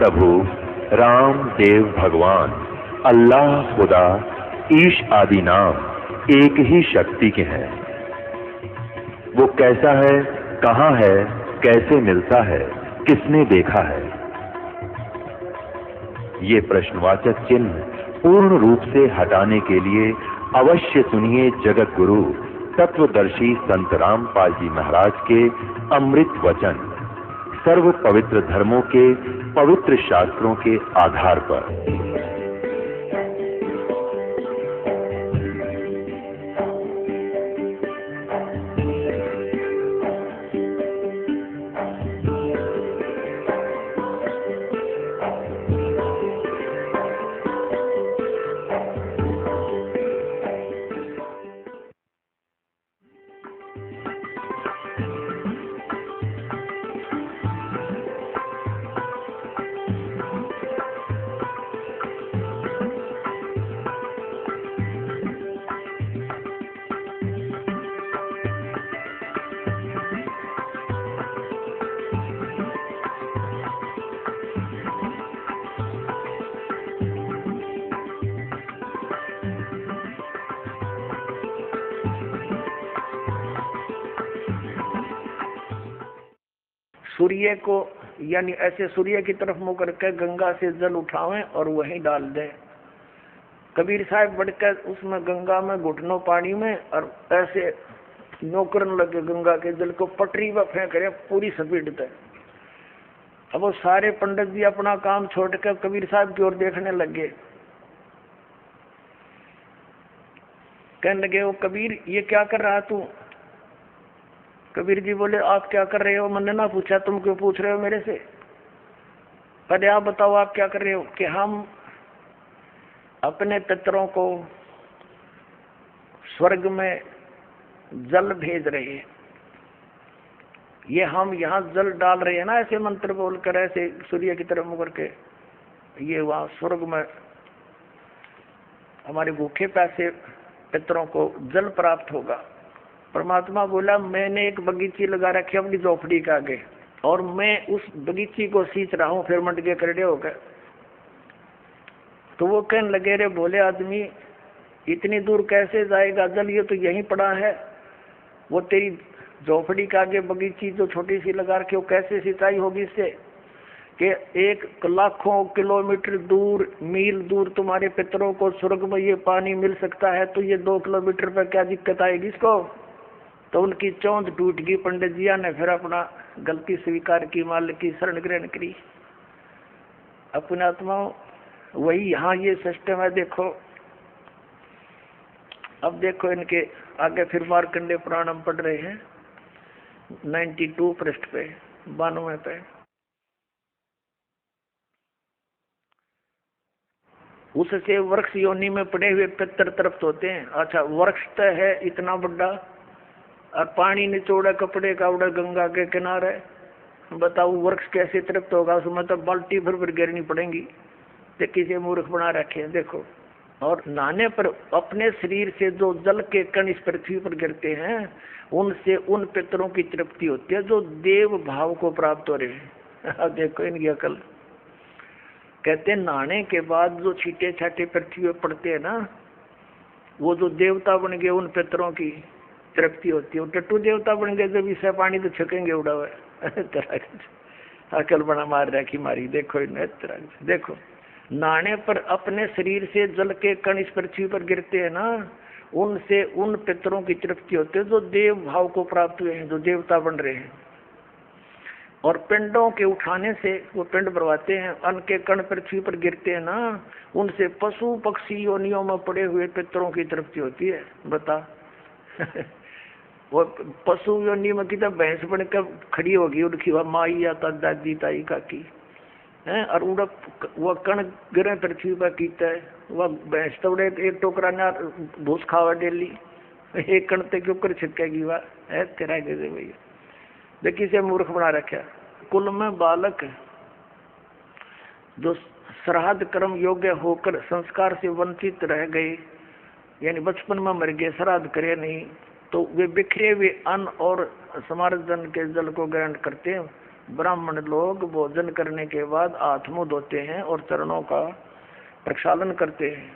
प्रभु राम देव भगवान अल्लाह खुदा ईश आदि नाम एक ही शक्ति के हैं। वो कैसा है, कहाँ है, कैसे मिलता है, किसने देखा है? ये प्रश्नवाचक चिन्ह पूर्ण रूप से हटाने के लिए अवश्य सुनिए जगत गुरु तत्वदर्शी संत रामपाल जी महाराज के अमृत वचन सर्व पवित्र धर्मों के पवित्र शास्त्रों के आधार पर। सूर्य को यानी ऐसे सूर्य की तरफ मुंह करके गंगा से जल उठावें और वहीं डाल दें। कबीर साहब बढ़कर उसमें गंगा में घुटनों पानी में और ऐसे नौकरन लगे गंगा के जल को पटरी पर फेंक रहे पूरी स्पीड से। अब वो सारे पंडित जी अपना काम छोड़कर कबीर साहब की ओर देखने लगे। कहने लगे वो कबीर ये क्या कर रहा तू? कबीर जी बोले आप क्या कर रहे हो? मैंने ना पूछा, तुम क्यों पूछ रहे हो मेरे से? पहले आप बताओ आप क्या कर रहे हो? कि हम अपने पितरों को स्वर्ग में जल भेज रहे हैं। ये हम यहाँ जल डाल रहे हैं ना ऐसे मंत्र बोलकर ऐसे सूर्य की तरफ मुँह करके, ये वहाँ स्वर्ग में हमारे भूखे प्यासे पितरों को जल प्राप्त होगा। परमात्मा बोला मैंने एक बगीची लगा रखी अपनी झोपड़ी के आगे और मैं उस बगीची को सींच रहा हूँ। फिर मट के करड़े हो गए। तो वो कहने लगे रे बोले आदमी इतनी दूर कैसे जाएगा जल? ये तो यहीं पड़ा है। वो तेरी झोपड़ी के आगे बगीची जो छोटी सी लगा रखी वो कैसे सिंचाई होगी इससे? कि एक लाखों किलोमीटर दूर मील दूर तुम्हारे पितरों को स्वर्ग में ये पानी मिल सकता है, तो ये 2 किलोमीटर पर क्या दिक्कत आएगी इसको? तो उनकी चौंध टूट गई। पंडित जिया ने फिर अपना गलती स्वीकार की, मालिक की शरण ग्रहण करी। अपने आत्मा वही यहाँ ये सिस्टम है। देखो अब देखो इनके आगे फिर मार्कंडेय पुराण हम पढ़ रहे हैं 92 पृष्ठ पे 92 पे। उससे वृक्ष योनि में पड़े हुए पितर तृप्त होते हैं। अच्छा वृक्ष तो है इतना बड़ा और पानी निचोड़ा कपड़े का उड़ा गंगा के किनारे, बताओ वृक्ष कैसे तृप्त होगा? उसमें तो बाल्टी भर गिरनी पड़ेगी। तो किसी मूर्ख बना रखे हैं देखो। और नहाने पर अपने शरीर से जो जल के कण इस पृथ्वी पर गिरते हैं उनसे उन पितरों की तृप्ति होती है जो देव भाव को प्राप्त हो रहे हैं। अब देखो इनकी अकल। कहते हैं नहाने के बाद जो छींटे छाटे पृथ्वी पर पड़ते हैं ना, वो जो देवता बन गए उन पितरों की तृप्ति होती है। टट्टू देवता बन गए जब इसे पानी तो छकेंगे उड़ा हुआ। अकल बना मार रखी मारी। देखो इन्हें तरह देखो नहाने पर अपने शरीर से जल के कण इस पृथ्वी पर गिरते हैं ना, उनसे उन पितरों की तृप्ति होती है जो देव भाव को प्राप्त हुए हैं, जो देवता बन रहे हैं। और पिंडों के उठाने से वो पिंड भरवाते हैं, अन्न के कण पृथ्वी पर गिरते हैं ना, उनसे पशु पक्षी योनियों में पड़े हुए पितरों की तृप्ति होती है। बता वो पशु योनि में कितना भैंस बनकर खड़ी होगी उनकी वह माई या दादी ताई काकी है, और उड़ा वह कण गिरे पृथ्वी पर कीता है। वह भैंस तो उड़े एक टोकरा ना भूस खावा डेली, एक कण के ऊपर छिटकेगी वह है तेरा कैसे भैया। देखिए से मूर्ख बना रखा। कुल में बालक जो श्राद्ध कर्म योग्य होकर संस्कार से वंचित रह गए, यानी बचपन में मर गए, श्राद्ध करे नहीं, तो वे बिखरे हुए अन्न और समार्जन के जल को ग्रहण करते हैं ब्राह्मण लोग भोजन करने के बाद हाथ मुंह धोते हैं और चरणों का प्रक्षालन करते हैं,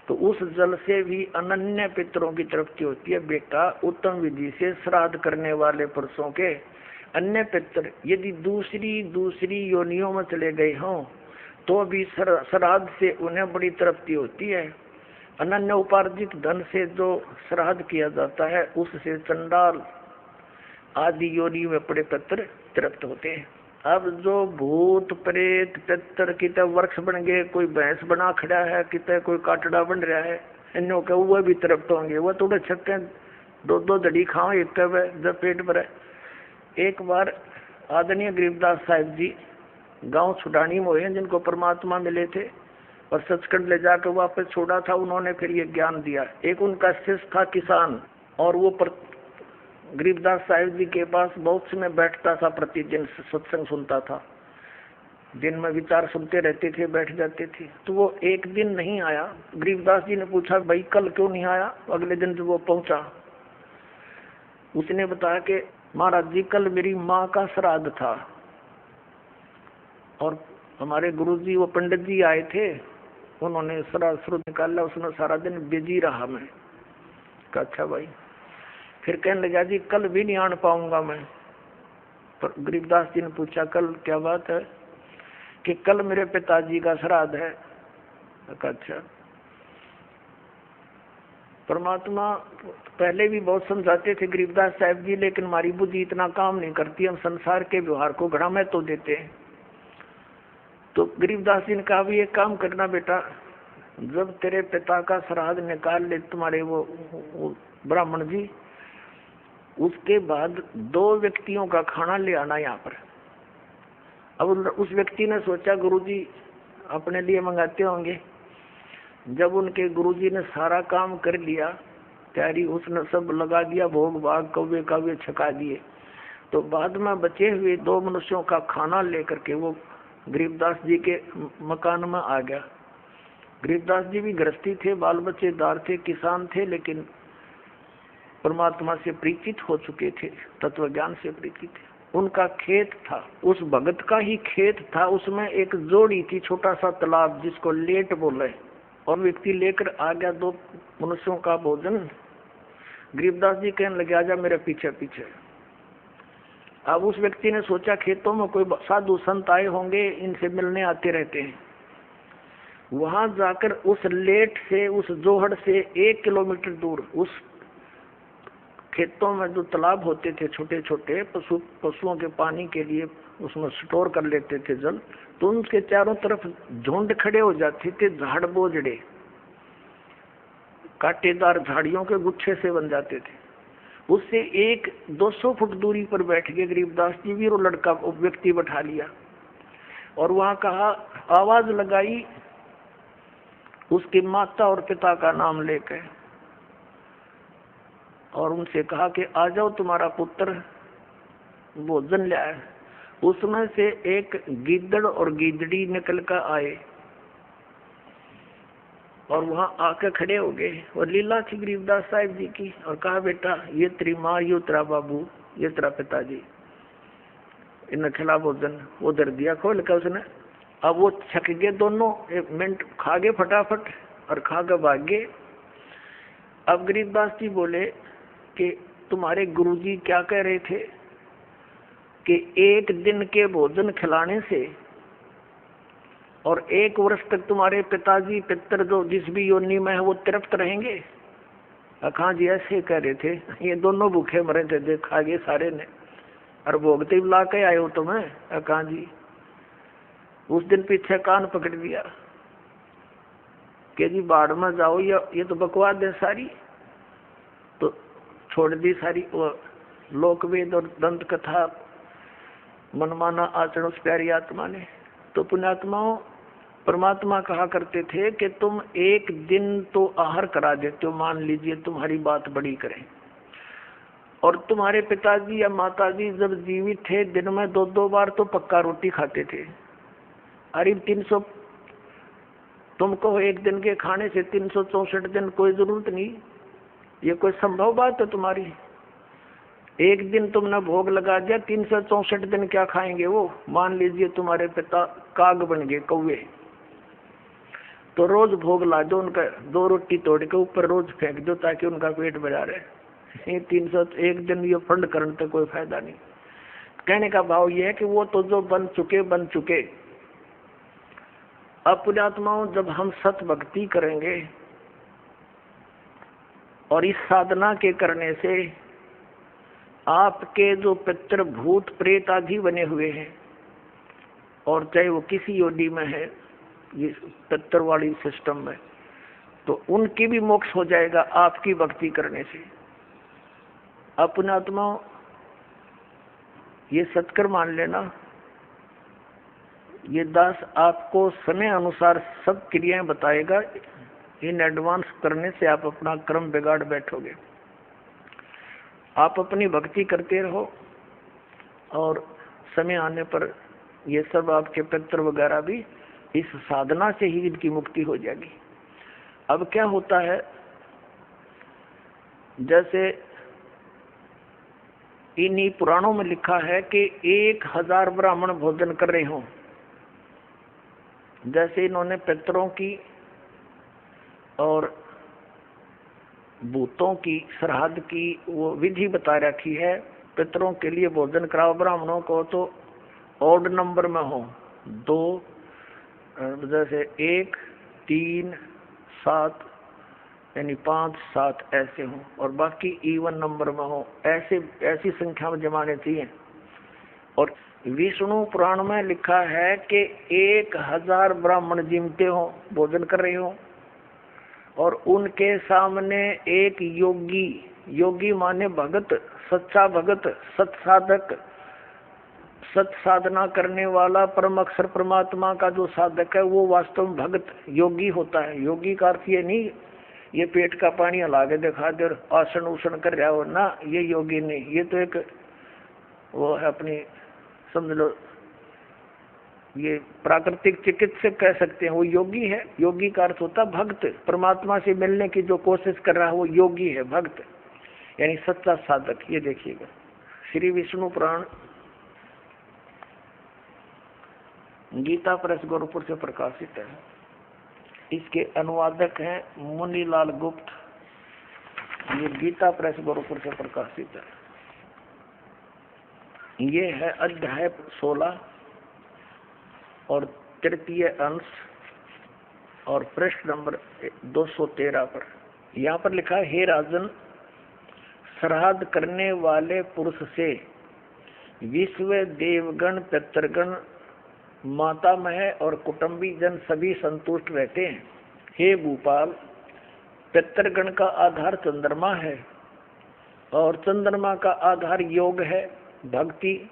तो उस जल से भी अनन्य पितरों की तृप्ति होती है। बेटा, उत्तम विधि से श्राद्ध करने वाले पुरुषों के अन्य पितर यदि दूसरी योनियों में चले गए हों तो भी श्राद्ध से उन्हें बड़ी तृप्ति होती है। अनन्य उपार्जित धन से जो श्राद्ध किया जाता है उससे चंडाल आदि योनि में पड़े पितर तृप्त होते हैं। अब जो भूत प्रेत पितर कितने वृक्ष बन गए, कोई भैंस बना खड़ा है, कितने कोई काटड़ा बन रहा है, इनों के वह भी तृप्त होंगे। वह थोड़े छक्के दो दड़ी खाओ एक जब पेट भरे। एक बार आदरणीय गरीबदास साहिब जी गांव छुड़ानी में हुए, जिनको परमात्मा मिले थे और सचखंड ले जाकर वापस छोड़ा था। उन्होंने फिर ये ज्ञान दिया। एक उनका शिष्य था किसान, और वो गरीबदास साहिब जी के पास बहुत समय बैठता था, प्रतिदिन सत्संग सुनता था, दिन में विचार सुनते रहते थे, बैठ जाते थे। तो वो एक दिन नहीं आया। गरीबदास जी ने पूछा, भाई कल क्यों नहीं आया? अगले दिन जब वो पहुंचा, उसने बताया कि महाराज जी कल मेरी माँ का श्राद्ध था और हमारे गुरुजी वो पंडित जी आए थे, उन्होंने श्राद्ध निकाला, उसमें सारा दिन बिजी रहा मैं। कहा अच्छा भाई। फिर कहने लगा जी कल भी नहीं आने पाऊंगा मैं। पर गरीबदास जी ने पूछा कल क्या बात है? कि कल मेरे पिताजी का श्राद्ध है। अच्छा। परमात्मा पहले भी बहुत समझाते थे गरीबदास साहब जी, लेकिन हमारी बुद्धि इतना काम नहीं करती, हम संसार के व्यवहार को घड़ा में तो देते हैं। तो गरीबदास जी ने कहा भी एक काम करना बेटा, जब तेरे पिता का श्राद्ध निकाल ले तुम्हारे वो ब्राह्मण जी, उसके बाद 2 व्यक्तियों का खाना ले आना यहाँ पर। अब उस व्यक्ति ने सोचा गुरुजी अपने लिए मंगाते होंगे। जब उनके गुरुजी ने सारा काम कर लिया, तैयारी उसने सब लगा दिया, भोग भाग कौवे काव्य छका दिए, तो बाद में बचे हुए 2 मनुष्यों का खाना लेकर के वो गरीबदास जी के मकान में आ गया। गरीबदास जी भी गृहस्थी थे, बाल बच्चेदार थे, किसान थे, लेकिन परमात्मा से परिचित हो चुके थे, तत्व ज्ञान से परिचित थे। उनका खेत था, उस भगत का ही खेत था, उसमें एक जोड़ी थी, छोटा सा तालाब जिसको लेट बोले, और व्यक्ति लेकर आ गया 2 मनुष्यों का भोजन। गरीबदास जी कहने लगे आजा मेरे पीछे पीछे। अब उस व्यक्ति ने सोचा खेतों में कोई साधु संत आए होंगे, इनसे मिलने आते रहते हैं। वहां जाकर उस लेट से, उस जोहड़ से 1 किलोमीटर दूर उस खेतों में जो तालाब होते थे छोटे छोटे, पशुओं के पानी के लिए उसमें स्टोर कर लेते थे जल, तो उनके चारों तरफ झुंड खड़े हो जाते थे, झाड़ बोझड़े कांटेदार झाड़ियों के गुच्छे से बन जाते थे। उससे 100-200 फुट दूरी पर बैठ के गरीबदास जी भी वो लड़का व्यक्ति बैठा लिया और वहां कहा, आवाज लगाई उसकी माता और पिता का नाम लेकर, और उनसे कहा कि आ जाओ तुम्हारा पुत्र भोजन ले आए। उसमें से एक गीदड़ और गीदड़ी निकल कर आए और वहां आकर खड़े हो गए, और लीला थी गरीबदास साहिब जी की, और कहा बेटा ये तेरी माँ, ये तेरा बाबू, ये तेरा पिताजी, इन्हें खिला भोजन। वो दर दिया खोल कर उसने। अब वो छक गए दोनों, 1 मिनट खा गए फटाफट और खा कर भाग गए। अब गरीबदास जी बोले कि तुम्हारे गुरुजी क्या कह रहे थे कि 1 दिन के भोजन खिलाने से और 1 वर्ष तक तुम्हारे पिताजी पितर जो जिस भी योनि में है वो तृप्त रहेंगे। अखा जी ऐसे कह रहे थे, ये दोनों भूखे मरे थे, देखा गए सारे ने, और भोगते ला के आए हो तुम्हें। अखा जी उस दिन पीछे कान पकड़ दिया कि जी बाढ़ में जाओ, ये तो बकवास है सारी। तो छोड़ दी सारी वो लोकवेद और दंत कथा, मनमाना आचरण उस प्यारी आत्मा ने। तो पुण्यात्माओं, परमात्मा कहा करते थे कि तुम 1 दिन तो आहार करा देते हो, मान लीजिए तुम्हारी बात बड़ी करें, और तुम्हारे पिताजी या माताजी जब जीवित थे दिन में 2-2 बार तो पक्का रोटी खाते थे। अरे 300 तुमको 1 दिन के खाने से 364 दिन कोई जरूरत नहीं, ये कोई संभव बात है तुम्हारी? एक दिन तुमने भोग लगा दिया, 364 दिन क्या खाएंगे वो? मान लीजिए तुम्हारे पिता काग बन गए, कौवे, तो रोज भोग ला दो उनका, 2 रोटी तोड़ के ऊपर रोज फेंक दो ताकि उनका पेट भरा रहे। ये 301 दिन ये फंड करने से कोई फायदा नहीं। कहने का भाव ये है कि वो तो जो बन चुके। अब पुण्यात्माओं, जब हम सत भक्ति करेंगे और इस साधना के करने से आपके जो पितृ भूत प्रेत आदि बने हुए हैं, और चाहे वो किसी योनि में है, ये पितृ वाली सिस्टम में, तो उनकी भी मोक्ष हो जाएगा आपकी भक्ति करने से। अब पुण्यात्माओं, ये सत्कर मान लेना, ये दास आपको समय अनुसार सब क्रियाएं बताएगा। इन एडवांस करने से आप अपना क्रम बिगाड़ बैठोगे। आप अपनी भक्ति करते रहो और समय आने पर ये सब आपके पितृ वगैरह भी इस साधना से ही इनकी मुक्ति हो जाएगी। अब क्या होता है, जैसे इन्हीं पुराणों में लिखा है कि 1000 ब्राह्मण भोजन कर रहे हों। जैसे इन्होंने पितरों की और भूतों की श्राद्ध की वो विधि बता रखी है। पितरों के लिए भोजन कराओ ब्राह्मणों को तो ऑड नंबर में हो, 2, जैसे 1, 3, 7 यानी 5, 7 ऐसे हो, और बाकी इवन नंबर में हो, ऐसी संख्या में जमाने चाहिए। और विष्णु पुराण में लिखा है कि 1000 ब्राह्मण जिमते हो, भोजन कर रहे हो, और उनके सामने एक योगी माने भगत, सच्चा भगत, सत्साधक, सत साधना करने वाला, परम अक्षर परमात्मा का जो साधक है वो वास्तव में भगत योगी होता है। योगी का अर्थ ये नहीं ये पेट का पानी हला के दिखा दे और आसन उसन कर रहा हो ना, ये योगी नहीं। ये तो एक वो है अपनी, समझ लो ये प्राकृतिक चिकित्सक कह सकते हैं, वो योगी है। योगी का अर्थ होता है भक्त, परमात्मा से मिलने की जो कोशिश कर रहा है वो योगी है, भक्त यानी सच्चा साधक। ये देखिएगा, श्री विष्णु पुराण गीता प्रेस गोरखपुर से प्रकाशित है। इसके अनुवादक हैं मुनीलाल गुप्त। ये गीता प्रेस गोरखपुर से प्रकाशित है। ये है अध्याय 16 और तृतीय अंश और पृष्ठ नंबर 213 पर। यहाँ पर लिखा है, हे राजन, श्राद्ध करने वाले पुरुष से विश्व देवगण, पितृगण, मातामह और कुटुंबी जन सभी संतुष्ट रहते हैं। हे भूपाल, पितृगण का आधार चंद्रमा है और चंद्रमा का आधार योग है, भक्ति,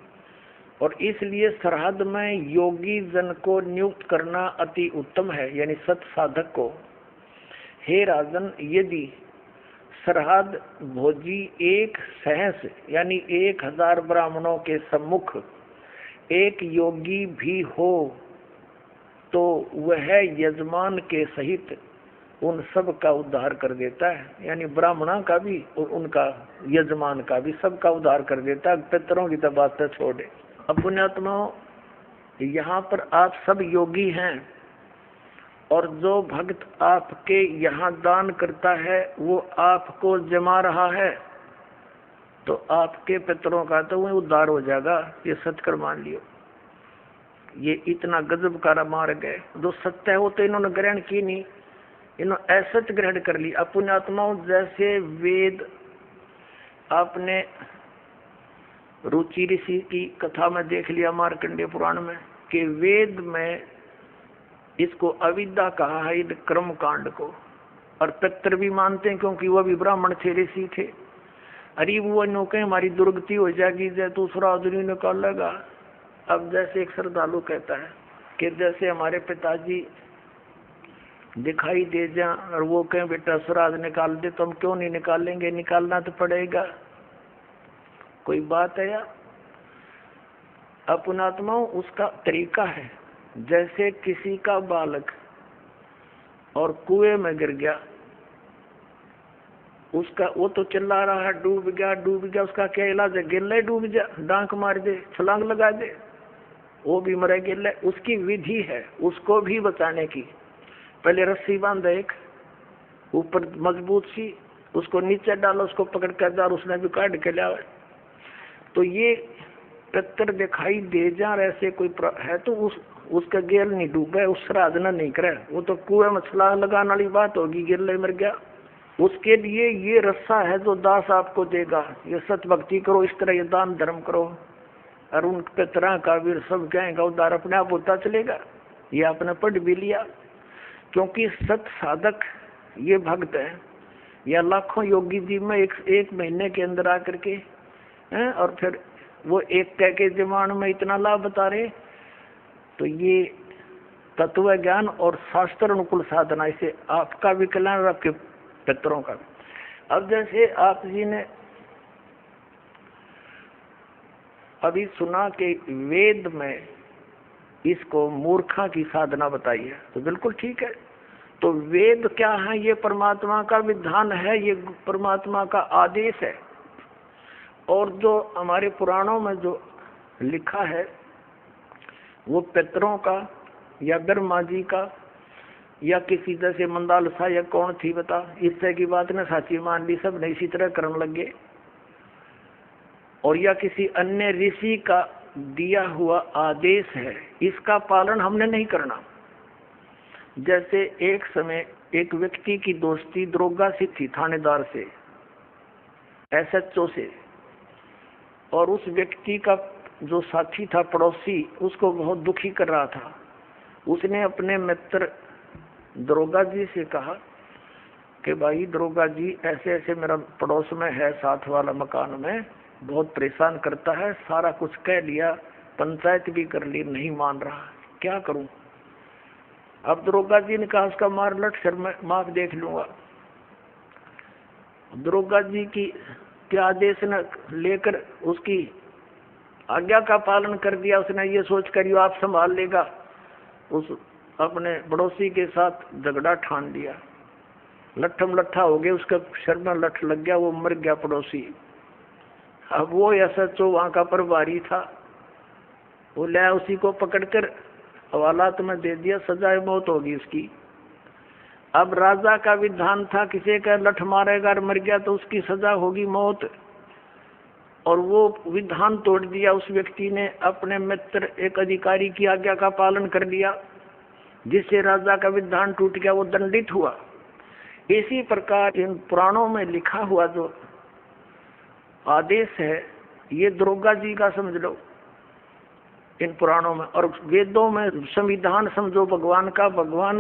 और इसलिए श्राद्ध में योगी जन को नियुक्त करना अति उत्तम है, यानी सत साधक को। हे राजन, यदि श्राद्ध भोजी एक सहस यानी 1000 ब्राह्मणों के सम्मुख एक योगी भी हो तो वह यजमान के सहित उन सब का उद्धार कर देता है, यानी ब्राह्मणा का भी और उनका यजमान का भी, सबका उद्धार कर देता है। पितरों की तो बात छोड़े। अब पुण्यात्माओं, यहाँ पर आप सब योगी हैं और जो भक्त आपके यहाँ दान करता है वो आपको जमा रहा है, तो आपके पितरों का तो वही उद्धार हो जाएगा। ये सत्कर मान लियो। ये इतना गजब का मार्ग है। जो सत्य है वो तो इन्होंने ग्रहण की नहीं, इन्होंने असत्य ग्रहण कर ली। अब पुण्यात्माओं, जैसे वेद, आपने रुचि ऋषि की कथा में देख लिया मार्कंडेय पुराण में कि वेद में इसको अविद्या कहा है, क्रम कांड को। और पितर भी मानते हैं क्योंकि वह भी ब्राह्मण थे, ऋषि थे। अरे वो नौके हमारी दुर्गति हो जाएगी, जैसे दूसरा आदमी निकाल लेगा। अब जैसे एक श्रद्धालु कहता है कि जैसे हमारे पिताजी दिखाई दे जाए और वो कहें बेटा श्राद्ध निकाल दे, तो हम क्यों नहीं निकालेंगे? निकालना तो पड़ेगा। कोई बात है यार? अपनात्माओं, उसका तरीका है। जैसे किसी का बालक और कुएं में गिर गया उसका वो तो चिल्ला रहा है डूब गया, उसका क्या इलाज है? गिल्ले डूब जा, डांक मार दे, छलांग लगा दे, वो भी मरे गिल्ले। उसकी विधि है उसको भी बचाने की। पहले रस्सी बांधे एक ऊपर मजबूत सी, उसको नीचे डालो, उसको पकड़ कर जा, उसने भी काट के लिया। तो ये पितर दिखाई दे जा ऐसे कोई है तो उसका गेल नहीं डूबे, उस साधना नहीं करे, वो तो कुएं में छलांग लगाने वाली बात होगी, गिल्ले मर गया। उसके लिए ये रस्सा है जो दास आपको देगा, ये सत भक्ति करो, इस तरह ये दान धर्म करो, और उन पितरा का भी सब कहेगा उद्धार अपने आप होता चलेगा। ये आपने पढ़ भी लिया, क्योंकि सत साधक ये भक्त है, या लाखों योगी जी में एक महीने के अंदर आकर के हैं, और फिर वो एक कह के जमान में इतना लाभ बता रहे। तो ये तत्व ज्ञान और शास्त्र अनुकूल साधना, इसे आपका भी कल्याण और आपके पितरों का भी। अब जैसे आप जी ने अभी सुना कि वेद में इसको मूर्खा की साधना बताई है, तो बिल्कुल ठीक है। तो वेद क्या है? ये परमात्मा का विधान है, ये परमात्मा का आदेश है। और जो हमारे पुराणों में जो लिखा है वो पितरों का या ब्रह्मा जी का या किसी जैसे मंदालसा या कौन थी बता, इससे की बात ने साची मान ली, सब ने इसी तरह करने लगे। और या किसी अन्य ऋषि का दिया हुआ आदेश है, इसका पालन हमने नहीं करना। जैसे एक समय एक व्यक्ति की दोस्ती दरोगा से थी, थानेदार से, SHO से, और उस व्यक्ति का जो साथी था पड़ोसी उसको बहुत दुखी कर रहा था। उसने अपने मित्र दरोगा जी से कहा कि भाई दरोगा जी, ऐसे ऐसे मेरा पड़ोस में है, साथ वाला मकान में, बहुत परेशान करता है, सारा कुछ कह लिया, पंचायत भी कर ली, नहीं मान रहा, क्या करूं? अब दरोगा जी ने कहा उसका मार लट, सर मैं माफ देख लूंगा। दरोगा जी की के आदेश न लेकर उसकी आज्ञा का पालन कर दिया। उसने ये सोच कर आप संभाल लेगा, उस अपने पड़ोसी के साथ झगड़ा ठान लिया, लट्ठम लट्ठा हो गया, उसका सर में लठ लग गया, वो मर गया पड़ोसी। अब वो SHO वहां का प्रभारी था, वो ले उसी को पकड़कर हवालात में दे दिया, सजाए मौत होगी उसकी। अब राजा का विधान था, किसी का लठ मारेगा और मर गया तो उसकी सजा होगी मौत, और वो विधान तोड़ दिया उस व्यक्ति ने। अपने मित्र एक अधिकारी की आज्ञा का पालन कर लिया, जिससे राजा का विधान टूट गया, वो दंडित हुआ। इसी प्रकार इन पुराणों में लिखा हुआ जो आदेश है, ये दरोगा जी का समझ लो इन पुराणों में। और वेदों में संविधान समझो भगवान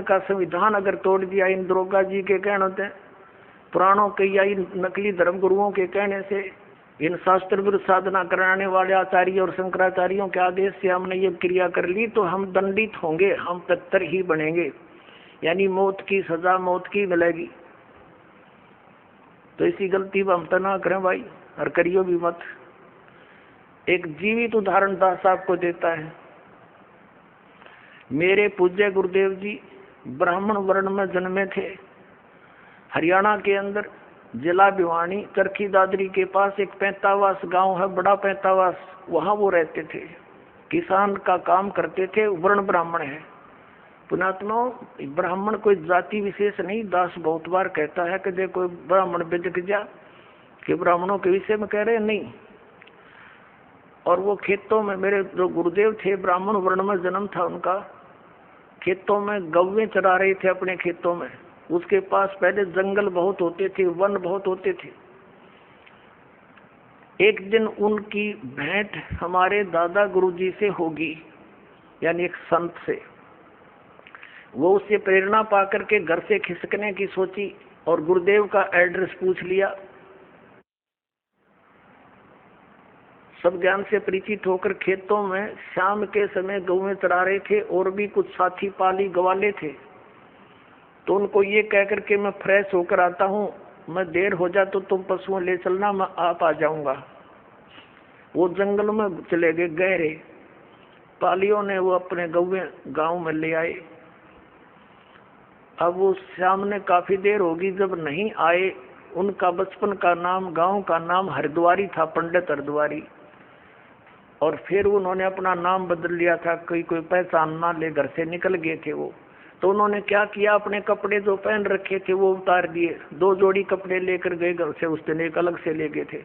का संविधान अगर तोड़ दिया इन दरोगा जी के कहने से, पुराणों के या इन नकली धर्म गुरुओं के कहने से, इन शास्त्र विरुद्ध साधना कराने वाले आचार्य और शंकराचार्यों के आदेश से हमने ये क्रिया कर ली, तो हम दंडित होंगे, हम पितर ही बनेंगे, यानी मौत की सजा मौत की मिलेगी। तो इसी गलती पर हम तो ना करें भाई, और करियो भी मत। एक जीवित उदाहरण दास आपको देता है। मेरे पूज्य गुरुदेव जी ब्राह्मण वर्ण में जन्मे थे। हरियाणा के अंदर जिला भिवानी चरखी दादरी के पास एक पैंतावास गांव है, बड़ा पैंतावास, वहां वो रहते थे, किसान का काम करते थे, वर्ण ब्राह्मण है। पुणात्मा, ब्राह्मण कोई जाति विशेष नहीं। दास बहुत बार कहता है कि देखो ब्राह्मण बिजक जा, कि ब्राह्मणों के विषय में कह रहे नहीं। और वो खेतों में, मेरे जो गुरुदेव थे ब्राह्मण वर्ण में जन्म था उनका, खेतों में गौवें चरा रहे थे अपने खेतों में। उसके पास पहले जंगल बहुत होते थे, वन बहुत होते थे। एक दिन उनकी भेंट हमारे दादा गुरुजी से होगी, यानी एक संत से। वो उससे प्रेरणा पाकर के घर से खिसकने की सोची और गुरुदेव का एड्रेस पूछ लिया। सब ज्ञान से परिचित होकर खेतों में शाम के समय गौवें चरा रहे थे, और भी कुछ साथी पाली गवाले थे। तो उनको ये कहकर के मैं फ्रेश होकर आता हूँ, मैं देर हो जा तो तुम पशुओं ले चलना, मैं आप आ जाऊंगा। वो जंगल में चले गए गहरे। पालियों ने वो अपने गौवें गांव में ले आए। अब वो शाम ने काफी देर होगी, जब नहीं आए उनका बचपन का नाम, गांव का नाम हरिद्वारी था, पंडित हरिद्वारी। और फिर उन्होंने अपना नाम बदल लिया था, कोई पहचान ना ले, घर से निकल गए थे वो। तो उन्होंने क्या किया, अपने कपड़े जो पहन रखे थे वो उतार दिए, 2 जोड़ी कपड़े लेकर गए घर से, उस दिन एक अलग से ले गए थे,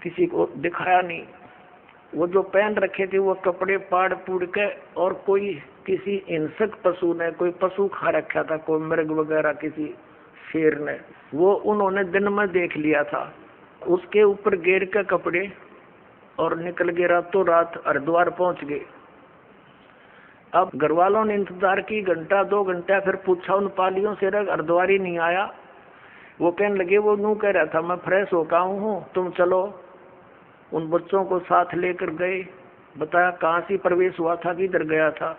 किसी को दिखाया नहीं। वो जो पहन रखे थे वो कपड़े पाड़ पूड़ के, और कोई किसी हिंसक पशु ने, कोई पशु खा रखा था, कोई मृग वगैरह, किसी शेर ने, वो उन्होंने दिन में देख लिया था, उसके ऊपर घेर के कपड़े और निकल गए, रातों रात हरिद्वार पहुंच गए। अब घर वालों ने इंतजार की, घंटा 2 घंटा, फिर पूछा उन पालियों से, हरिद्वार ही नहीं आया। वो कहने लगे, वो यूं कह रहा था मैं फ्रेश हो गया हूँ, तुम चलो। उन बच्चों को साथ लेकर गए, बताया कहाँ से प्रवेश हुआ था, किधर गया था।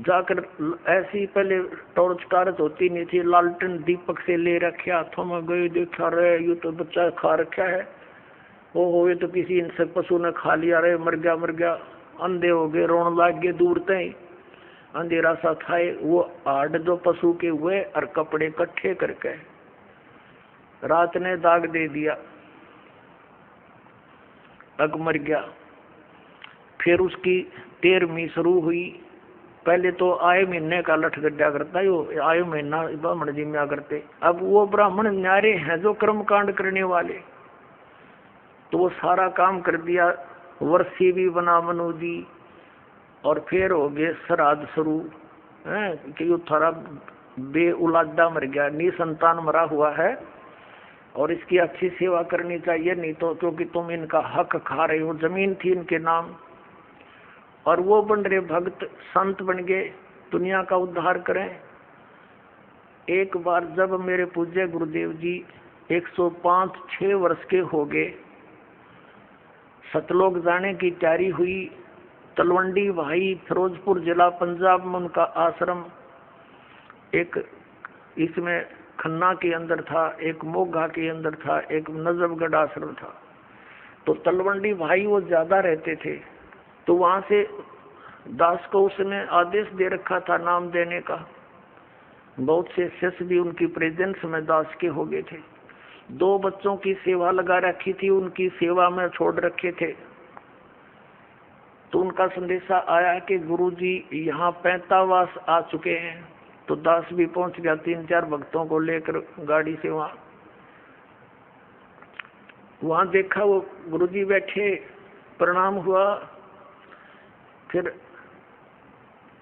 जाकर ऐसी पहले टॉर्च होती नहीं थी, लालटेन दीपक से ले रखे हाथों में, गए, देखा रहे ये तो बच्चा खा रखा है, वो ये तो किसी हिंसक पशु ने खा लिया, रहे मर गया। अंधे हो गए, रोने लग गए, दूर तय अंधेरा सा खाए। वो आड़ जो पशु के हुए और कपड़े इकट्ठे करके रात ने दाग दे दिया, अग मर गया। फिर उसकी 13वीं शुरू हुई। पहले तो आए महीने का लठ गड्ढा करता है, आए महीना ब्राह्मण जी में करते। अब वो ब्राह्मण न्यारे हैं जो कर्म कांड करने वाले, तो वो सारा काम कर दिया, वर्षी भी बना मनु दी। और फिर हो गए श्राद्ध शुरू है कि वो थारा बे औलादा मर गया, निसंतान मरा हुआ है, और इसकी अच्छी सेवा करनी चाहिए, नहीं तो क्योंकि तुम इनका हक खा रहे हो। जमीन थी इनके नाम, और वो बन रहे भक्त, संत बन गए, दुनिया का उद्धार करें। एक बार जब मेरे पूज्य गुरुदेव जी 105-6 वर्ष के हो गए, सतलोक जाने की तैयारी हुई। तलवंडी भाई, फिरोजपुर जिला पंजाब में उनका आश्रम, एक इसमें खन्ना के अंदर था, एक मोगा के अंदर था, एक नजफगढ़ आश्रम था। तो तलवंडी भाई वो ज्यादा रहते थे, तो वहां से दास को उसने आदेश दे रखा था नाम देने का। बहुत से शिष्य भी उनकी प्रेजेंस में दास के हो गए थे। 2 बच्चों की सेवा लगा रखी थी, उनकी सेवा में छोड़ रखे थे। तो उनका संदेशा आया कि गुरुजी यहाँ 45 आ चुके हैं। तो दास भी पहुंच गया 3-4 भक्तों को लेकर गाड़ी से। वहां देखा वो गुरुजी बैठे, प्रणाम हुआ। फिर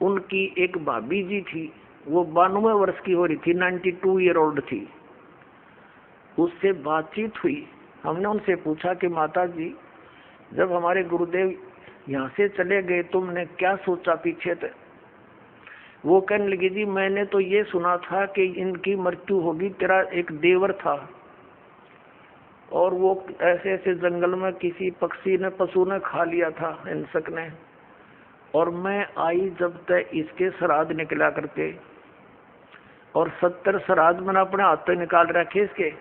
उनकी एक भाभी जी थी, वो 92 वर्ष की हो रही थी, 92 ईयर ओल्ड थी। उससे बातचीत हुई। हमने उनसे पूछा कि माता जी, जब हमारे गुरुदेव यहाँ से चले गए तुमने क्या सोचा पीछे थे? वो कहने लगी, जी मैंने तो ये सुना था कि इनकी मृत्यु होगी। तेरा एक देवर था और वो ऐसे ऐसे जंगल में किसी पक्षी ने, पशु ने खा लिया था, हिंसक ने, और मैं आई जब तक इसके श्राद्ध निकला करते, और 70 श्राद्ध मैंने अपने हाथ से निकाल रखे इसके।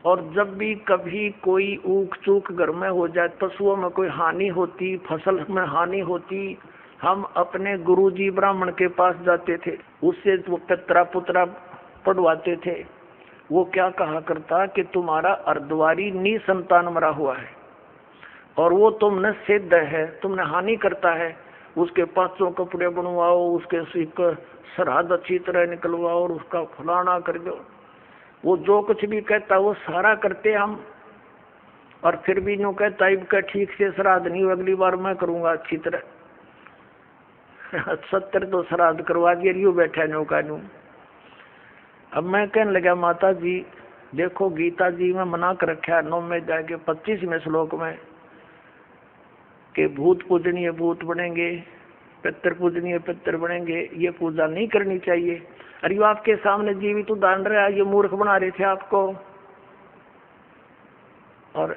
और जब भी कभी कोई ऊक चूक घर में हो जाए, पशुओं में कोई हानि होती, फसल में हानि होती, हम अपने गुरुजी ब्राह्मण के पास जाते थे, उससे वो पितरा पुत्रा पढ़वाते थे। वो क्या कहा करता कि तुम्हारा अर्धवारी निसंतान मरा हुआ है और वो तुमने सिद्ध है, तुमने हानि करता है, उसके 500 कपड़े बनवाओ, उसके श्राद्ध अच्छी तरह निकलवाओ और उसका फलाना कर दो। वो जो कुछ भी कहता वो सारा करते हम। और फिर भी यूँ कहता इनका ठीक से श्राद्ध नहीं, अगली बार मैं करूंगा अच्छी तरह। 70 तो श्राद्ध करवा दिया, यूँ बैठा नौका यूँ। अब मैं कहने लगा, माता जी देखो गीता जी में मना कर रखा है 9 में जाके 25वें श्लोक में कि भूत पूजनीय भूत बनेंगे, पितर पूजनीय पितर बनेंगे, ये पूजा नहीं करनी चाहिए। अरे वो आपके सामने जीवित उदाहरण रहा, ये मूर्ख बना रहे थे आपको। और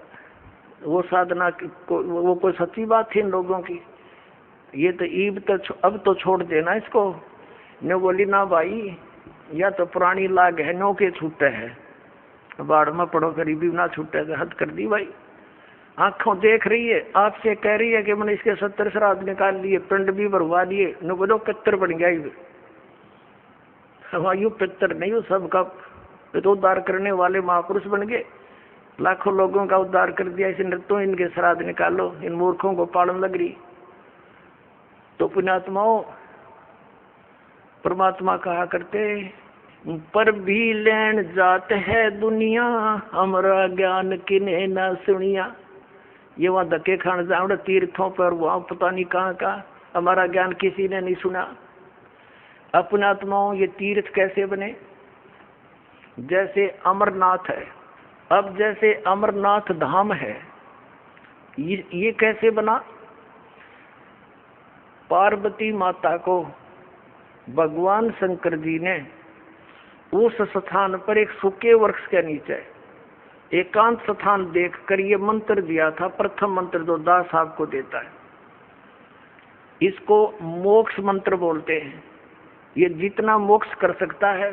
वो साधना वो कोई सच्ची बात थी इन लोगों की? ये तो ईब तो अब तो छोड़ देना इसको। ने बोली ना भाई, या तो पुरानी लाग है, नो के छूटे है, बाढ़ में पड़ो गरीबी ना छूटे, तो हद कर दी भाई। आंखों देख रही है, आपसे कह रही है कि मैंने इसके 70 श्राद्ध निकाल लिए, पिंड भी भरवा दिए, न बोलो पितर बन गया। यू पितर नहीं, वो सबका वे तो उद्धार करने वाले महापुरुष बन गए, लाखों लोगों का उद्धार कर दिया। इसे नृत्यों इनके श्राद्ध निकालो, इन मूर्खों को पालन लग रही। तो पुण्यात्माओं, परमात्मा कहा करते, पर भी लेन जात है दुनिया, हमारा ज्ञान किने ना सुनिया। ये वहां धक्के खान जाओ तीर्थों पर, वहां पता नहीं कहाँ का, हमारा ज्ञान किसी ने नहीं सुना। अपने आत्माओं, ये तीर्थ कैसे बने? जैसे अमरनाथ है। अब जैसे अमरनाथ धाम है, ये कैसे बना? पार्वती माता को भगवान शंकर जी ने उस स्थान पर एक सूखे वृक्ष के नीचे एकांत स्थान देखकर ये मंत्र दिया था। प्रथम मंत्र जो दास साहब को देता है, इसको मोक्ष मंत्र बोलते हैं। ये जितना मोक्ष कर सकता है।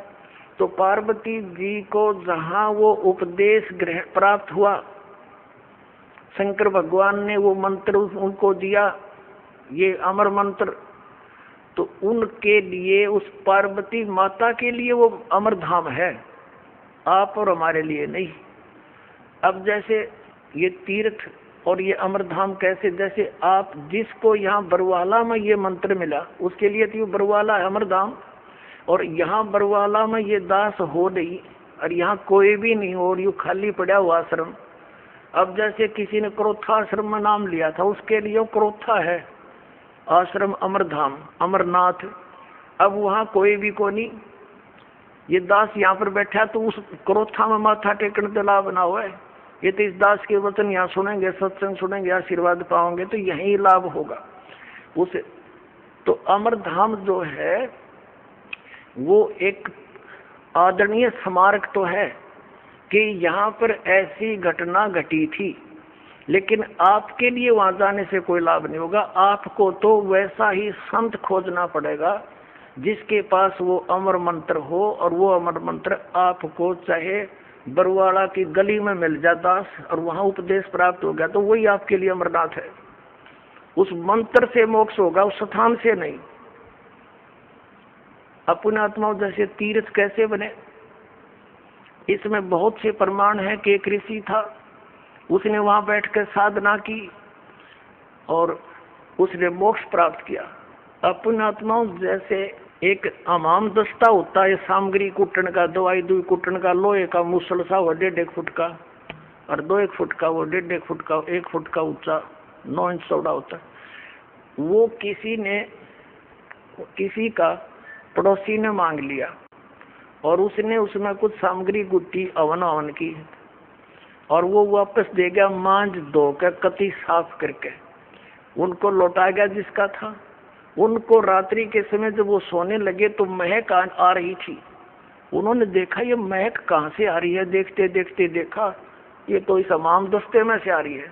तो पार्वती जी को जहां वो उपदेश ग्रहण प्राप्त हुआ, शंकर भगवान ने वो मंत्र उनको दिया, ये अमर मंत्र, तो उनके लिए, उस पार्वती माता के लिए वो अमर धाम है, आप और हमारे लिए नहीं। अब जैसे ये तीर्थ और ये अमर धाम कैसे? जैसे आप जिसको यहाँ बरवाला में ये मंत्र मिला, उसके लिए तो ये बरवाला है अमर धाम, और यहाँ बरवाला में ये दास हो नहीं, और यहाँ कोई भी नहीं हो, और यू खाली पड़ा हुआ आश्रम। अब जैसे किसी ने क्रोथा आश्रम में नाम लिया था, उसके लिए क्रोथा है आश्रम अमरधाम, अमरनाथ। अब वहाँ कोई भी को नहीं, ये दास यहाँ पर बैठा तो उस क्रोथा में माथा टेकने तो लाभ ना हुआ है। ये तो इस दास के वचन यहाँ सुनेंगे, सत्संग सुनेंगे, आशीर्वाद पाओगे, तो यही लाभ होगा उसे। तो अमरधाम जो है वो एक आदरणीय स्मारक तो है कि यहाँ पर ऐसी घटना घटी थी, लेकिन आपके लिए वहां जाने से कोई लाभ नहीं होगा। आपको तो वैसा ही संत खोजना पड़ेगा जिसके पास वो अमर मंत्र हो, और वो अमर मंत्र आपको चाहे बरवाड़ा की गली में मिल जाए दास, और वहां उपदेश प्राप्त हो गया, तो वही आपके लिए अमरनाथ है। उस मंत्र से मोक्ष होगा, उस स्थान से नहीं। अपने आत्माओं, जैसे तीर्थ कैसे बने, इसमें बहुत से प्रमाण है कि एक ऋषि था, उसने वहां बैठकर साधना की और उसने मोक्ष प्राप्त किया। अपने आत्माओं, जैसे एक हमाम दस्ता होता है सामग्री कुटन का, दवाई दुई कुटन का, लोहे का मुसल सा वो 1.5 फुट का, और 2 फुट का, वो 1.5 फुट का, 1 फुट का ऊंचा, 9 इंच चौड़ा होता है। वो किसी का पड़ोसी ने मांग लिया, और उसने उसमें कुछ सामग्री गुट्टी अवन की, और वो वापस दे गया मांझ धो कर कति साफ करके, उनको लौटा गया जिसका था। उनको रात्रि के समय जब वो सोने लगे तो महक आ रही थी। उन्होंने देखा ये महक कहाँ से आ रही है, देखते देखते देखा ये तो इस हमाम दस्ते में से आ रही है।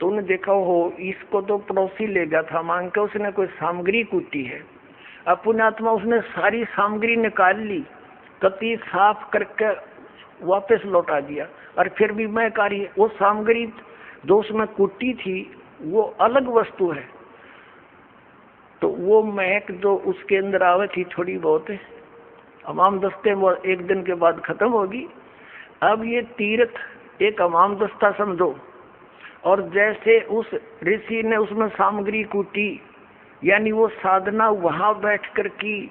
तो उन्होंने देखा हो इसको तो पड़ोसी ले गया था मांग के, उसने कोई सामग्री कूटी है। अब पुण्यात्मा उसने सारी सामग्री निकाल ली, कति साफ करके वापस लौटा दिया, और फिर भी महक आ रही है। वो सामग्री जो उसमें कुटी थी वो अलग वस्तु है, तो वो महक जो उसके अंदर आवे थी थोड़ी बहुत हमाम दस्ते में 1 दिन के बाद खत्म होगी। अब ये तीर्थ एक हमाम दस्ता समझो, और जैसे उस ऋषि ने उसमें सामग्री कूटी, यानी वो साधना वहां बैठकर की,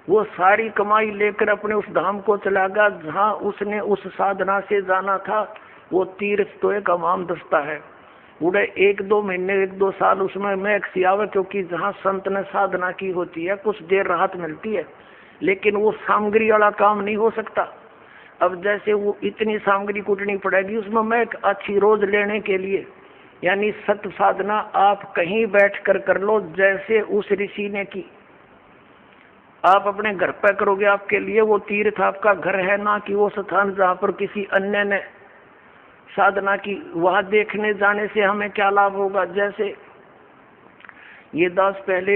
वो सारी कमाई लेकर अपने उस धाम को चला गया जहाँ उसने उस साधना से जाना था। वो तीर्थ तो एक हमाम दस्ता है, उड़े 1-2 महीने 1-2 साल उसमें महक सी आवे, क्योंकि जहाँ संत ने साधना की होती है कुछ देर राहत मिलती है, लेकिन वो सामग्री वाला काम नहीं हो सकता। अब जैसे वो इतनी सामग्री कूटनी पड़ेगी उसमें महक अच्छी रोज लेने के लिए, यानी सत्य साधना आप कहीं बैठकर कर लो जैसे उस ऋषि ने की। आप अपने घर पे करोगे, आपके लिए वो तीर्थ आपका घर है, ना कि वो स्थान जहाँ पर किसी अन्य ने साधना की। वहां देखने जाने से हमें क्या लाभ होगा? जैसे ये दास पहले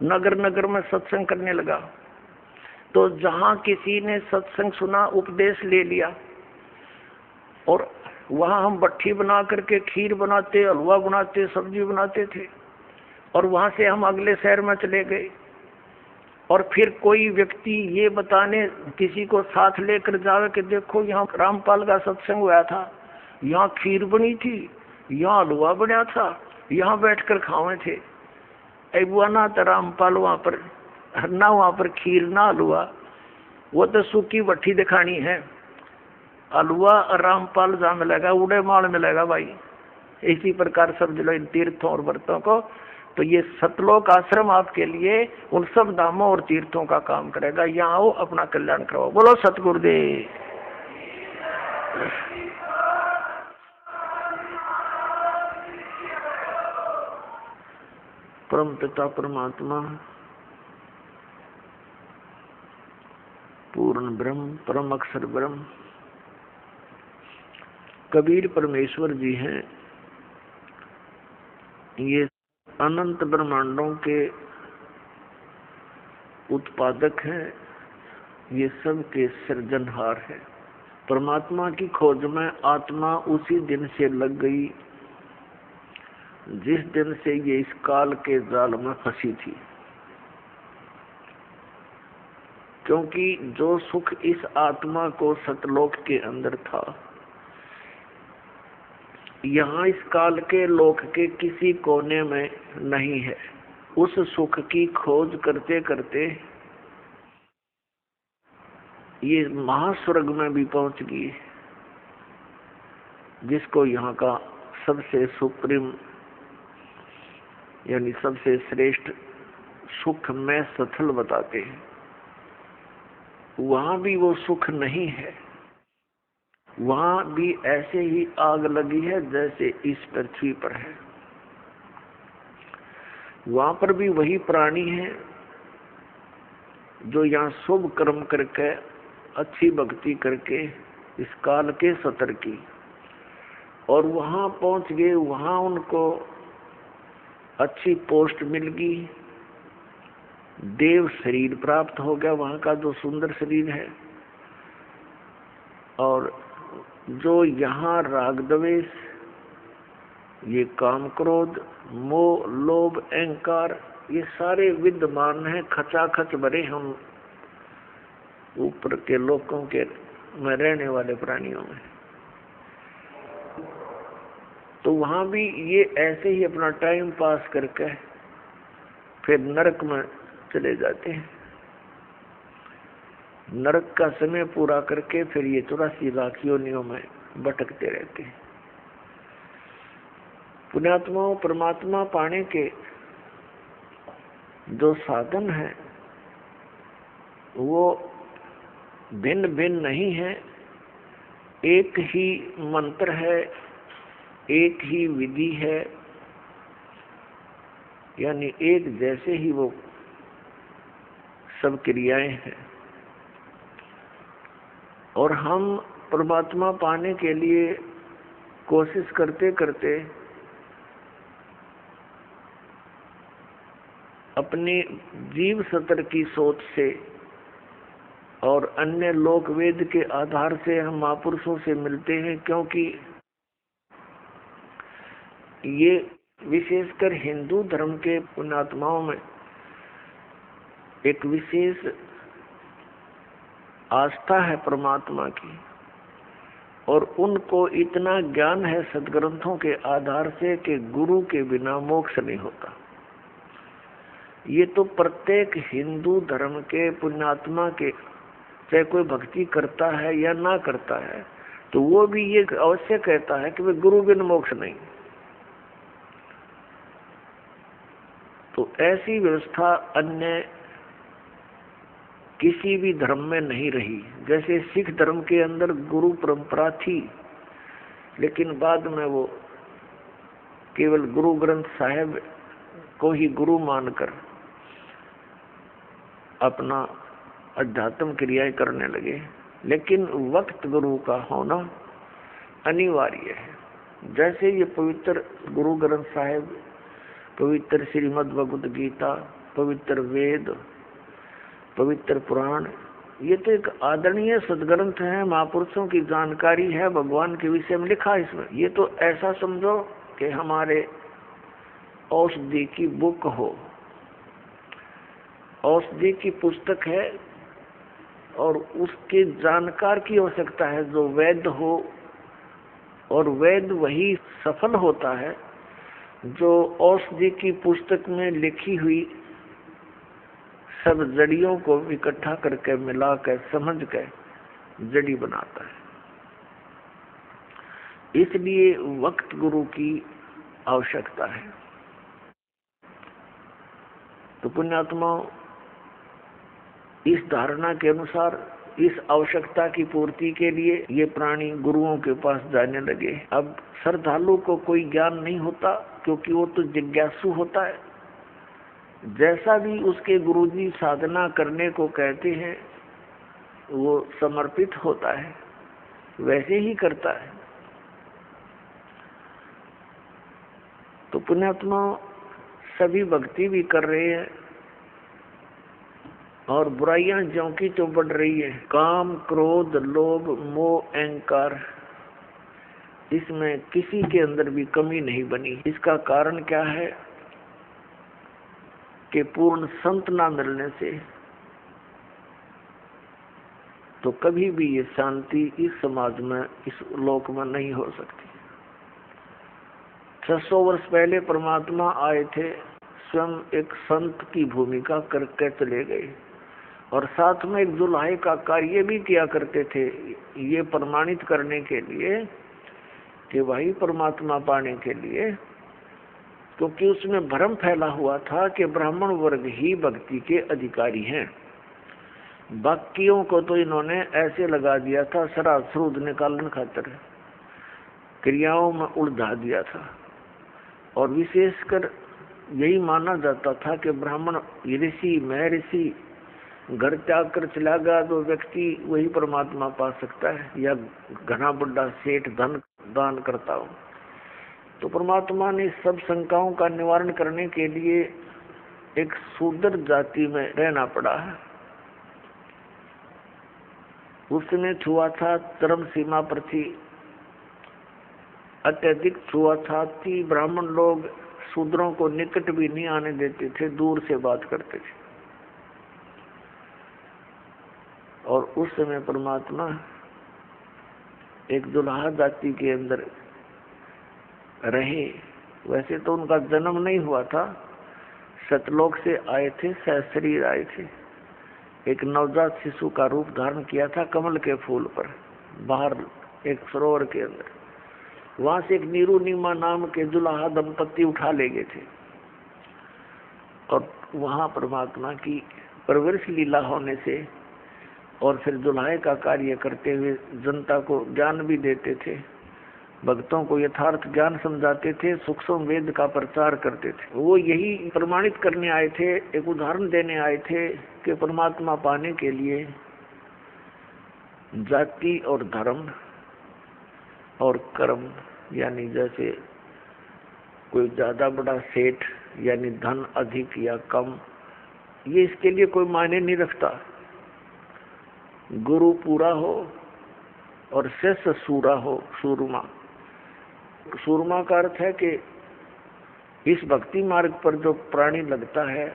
नगर नगर में सत्संग करने लगा, तो जहाँ किसी ने सत्संग सुना, उपदेश ले लिया, और वहाँ हम भट्ठी बना करके खीर बनाते, हलवा बनाते, सब्जी बनाते थे, और वहाँ से हम अगले शहर में चले गए। और फिर कोई व्यक्ति ये बताने किसी को साथ लेकर जावे कि देखो यहाँ रामपाल का सत्संग हुआ था, यहाँ खीर बनी थी, यहाँ हलवा बना था, यहाँ बैठकर खावे थे। बुआ ना तो रामपाल वहाँ पर ना, वहाँ पर खीर ना हलवा, वो तो सूखी भट्टी दिखानी है। हलवा और रामपाल जहाँ मिलेगा उड़े माल मिलेगा भाई। इसी प्रकार समझ लो इन तीर्थों और व्रतों को। तो ये सतलोक आश्रम आपके लिए उन सब धामों और तीर्थों का काम करेगा। यहाँ आओ, अपना कल्याण करो। बोलो सतगुरुदेव। परम पिता परमात्मा, पूर्ण ब्रह्म, परम अक्षर ब्रह्म कबीर परमेश्वर जी हैं। ये अनंत ब्रह्मांडों के उत्पादक हैं, ये सब के सृजनहार है। परमात्मा की खोज में आत्मा उसी दिन से लग गई जिस दिन से ये इस काल के जाल में फंसी थी। क्योंकि जो सुख इस आत्मा को सतलोक के अंदर था, यहाँ इस काल के लोक के किसी कोने में नहीं है। उस सुख की खोज करते करते ये महास्वर्ग में भी पहुंच गई, जिसको यहाँ का सबसे सुप्रीम यानी सबसे श्रेष्ठ सुख में सथल बताते हैं। वहां भी वो सुख नहीं है, वहां भी ऐसे ही आग लगी है जैसे इस पृथ्वी पर है। वहां पर भी वही प्राणी है जो यहाँ शुभ कर्म करके, अच्छी भक्ति करके इस काल के सतर की, और वहां पहुंच गए। वहां उनको अच्छी पोस्ट मिल गई, देव शरीर प्राप्त हो गया, वहां का जो सुंदर शरीर है। और जो यहाँ राग द्वेष, ये काम क्रोध मोह लोभ अहंकार, ये सारे विद्यमान हैं, खचाखच भरे हम ऊपर के लोकों के में रहने वाले प्राणियों में। तो वहां भी ये ऐसे ही अपना टाइम पास करके फिर नरक में चले जाते हैं। नरक का समय पूरा करके फिर ये 84 लाख योनियों में भटकते रहते हैं। पुण्यात्माओं, परमात्मा पाने के जो साधन है वो भिन्न भिन्न नहीं है। एक ही मंत्र है, एक ही विधि है, यानी एक जैसे ही वो सब क्रियाएं हैं। और हम परमात्मा पाने के लिए कोशिश करते करते अपने जीव सतर की सोच से और अन्य लोक वेद के आधार से हम महापुरुषों से मिलते हैं, क्योंकि ये विशेषकर हिंदू धर्म के पुण्यात्माओं में एक विशेष आस्था है परमात्मा की, और उनको इतना ज्ञान है सदग्रंथों के आधार से कि गुरु के बिना मोक्ष नहीं होता। ये तो प्रत्येक हिंदू धर्म के पुण्यात्मा के, चाहे कोई भक्ति करता है या ना करता है, तो वो भी ये अवश्य कहता है कि वे गुरु बिन मोक्ष नहीं। तो ऐसी व्यवस्था अन्य किसी भी धर्म में नहीं रही। जैसे सिख धर्म के अंदर गुरु परंपरा थी, लेकिन बाद में वो केवल गुरु ग्रंथ साहिब को ही गुरु मानकर अपना अध्यात्म क्रियाएं करने लगे। लेकिन वक्त गुरु का होना अनिवार्य है। जैसे ये पवित्र गुरु ग्रंथ साहिब, पवित्र श्रीमद् भगवद गीता, पवित्र वेद, पवित्र पुराण, ये तो एक आदरणीय सदग्रंथ है, महापुरुषों की जानकारी है, भगवान के विषय में लिखा है इसमें। ये तो ऐसा समझो कि हमारे औषधि की बुक हो। औषधि की पुस्तक है और उसके जानकार की आवश्यकता है जो वैद्य हो, और वैद्य वही सफल होता है जो औषधि की पुस्तक में लिखी हुई सब जड़ियों को इकट्ठा करके मिला कर समझ कर जड़ी बनाता है। इसलिए वक्त गुरु की आवश्यकता है। तो पुण्यात्मा इस धारणा के अनुसार इस आवश्यकता की पूर्ति के लिए ये प्राणी गुरुओं के पास जाने लगे। अब श्रद्धालु को कोई ज्ञान नहीं होता क्योंकि वो तो जिज्ञासु होता है। जैसा भी उसके गुरुजी साधना करने को कहते हैं वो समर्पित होता है, वैसे ही करता है। तो पुण्यात्मा सभी भक्ति भी कर रहे हैं और बुराइयां ज्यों की तो बढ़ रही है। काम, क्रोध, लोभ, मोह, अहंकार, इसमें किसी के अंदर भी कमी नहीं बनी। इसका कारण क्या है कि पूर्ण संत ना मिलने से तो कभी भी ये शांति इस समाज में, इस लोक में नहीं हो सकती। 600 वर्ष पहले परमात्मा आए थे, स्वयं एक संत की भूमिका करके चले गए और साथ में एक दुल्हाई का कार्य भी किया करते थे, ये प्रमाणित करने के लिए कि वही परमात्मा पाने के लिए, क्योंकि उसमें भ्रम फैला हुआ था कि ब्राह्मण वर्ग ही भक्ति के अधिकारी हैं। बाकियों को तो इन्होंने ऐसे लगा दिया था, शराब सूद निकालने खातिर क्रियाओं में उलझा दिया था। और विशेषकर यही माना जाता था कि ब्राह्मण ऋषि, महर्षि घर त्याग कर चला गया तो व्यक्ति वही परमात्मा पा सकता है, या घना बड़ा सेठ धन दान करता हो। तो परमात्मा ने सब शंकाओं का निवारण करने के लिए एक शूद्र जाति में रहना पड़ा है। उसने छुआछात चरम सीमा पर थी, अत्यधिक छुआछात थी। ब्राह्मण लोग शूद्रों को निकट भी नहीं आने देते थे, दूर से बात करते थे। और उस समय परमात्मा एक दुल्हा जाति के अंदर रहे। वैसे तो उनका जन्म नहीं हुआ था, सतलोक से आए थे, सहशरीर आए थे। एक नवजात शिशु का रूप धारण किया था कमल के फूल पर, बाहर एक सरोवर के अंदर। वहां से एक नीरू नीमा नाम के दुल्हा दंपत्ति उठा ले गए थे और वहां परमात्मा की परवरिश लीला होने से और फिर दुल्हाई का कार्य करते हुए जनता को ज्ञान भी देते थे, भक्तों को यथार्थ ज्ञान समझाते थे, सूक्ष्म वेद का प्रचार करते थे। वो यही प्रमाणित करने आए थे, एक उदाहरण देने आए थे कि परमात्मा पाने के लिए जाति और धर्म और कर्म, यानी जैसे कोई ज्यादा बड़ा सेठ यानी धन अधिक या कम, ये इसके लिए कोई मायने नहीं रखता। गुरु पूरा हो और शेष सूरा हो, सूरमा। सूरमा का अर्थ है कि इस भक्ति मार्ग पर जो प्राणी लगता है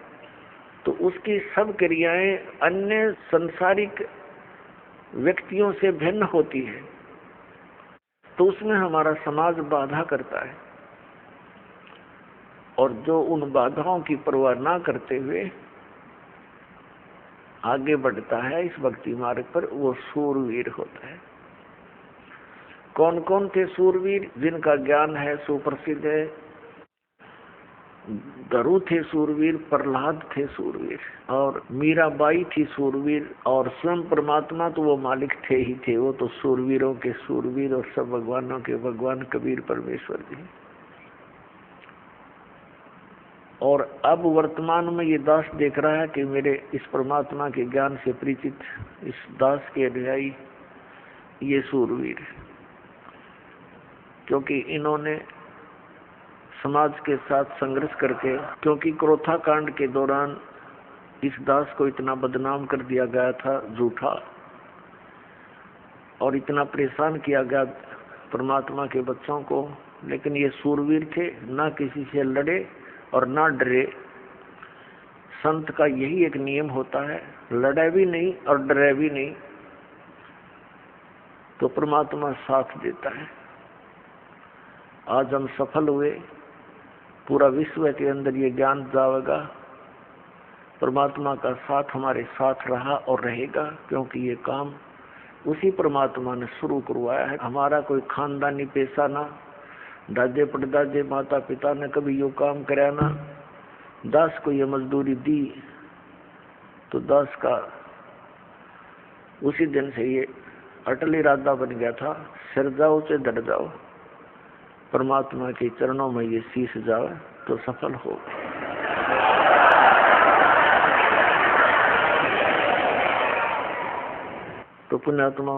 तो उसकी सब क्रियाएं अन्य संसारिक व्यक्तियों से भिन्न होती है, तो उसमें हमारा समाज बाधा करता है। और जो उन बाधाओं की परवाह ना करते हुए आगे बढ़ता है इस भक्ति मार्ग पर, वो सूरवीर होता है। कौन कौन थे सूरवीर जिनका ज्ञान है सुप्रसिद्ध है? धरु थे सूरवीर, प्रहलाद थे सूरवीर, और मीराबाई थी सूरवीर, और स्वयं परमात्मा तो वो मालिक थे ही थे। वो तो सूरवीरों के सूरवीर और सब भगवानों के भगवान कबीर परमेश्वर जी। और अब वर्तमान में ये दास देख रहा है कि मेरे इस परमात्मा के ज्ञान से परिचित इस दास के अनुयायी ये सूरवीर, क्योंकि इन्होंने समाज के साथ संघर्ष करके, क्योंकि क्रोथा कांड के दौरान इस दास को इतना बदनाम कर दिया गया था झूठा, और इतना परेशान किया गया परमात्मा के बच्चों को, लेकिन ये सूरवीर थे, ना किसी से लड़े और ना डरे। संत का यही एक नियम होता है, लड़े भी नहीं और डरे भी नहीं, तो परमात्मा साथ देता है। आज हम सफल हुए, पूरा विश्व के अंदर ये ज्ञान जाएगा, परमात्मा का साथ हमारे साथ रहा और रहेगा, क्योंकि ये काम उसी परमात्मा ने शुरू करवाया है। हमारा कोई खानदानी पेशा ना, दादे परदादे माता पिता ने कभी यो काम कराया ना, दास को ये मजदूरी दी तो दास का उसी दिन से ये अटल इरादा बन गया था, सिर जाओ से डर जाओ, परमात्मा के चरणों में ये शीश जाए तो सफल हो। तो पुण्यात्मा,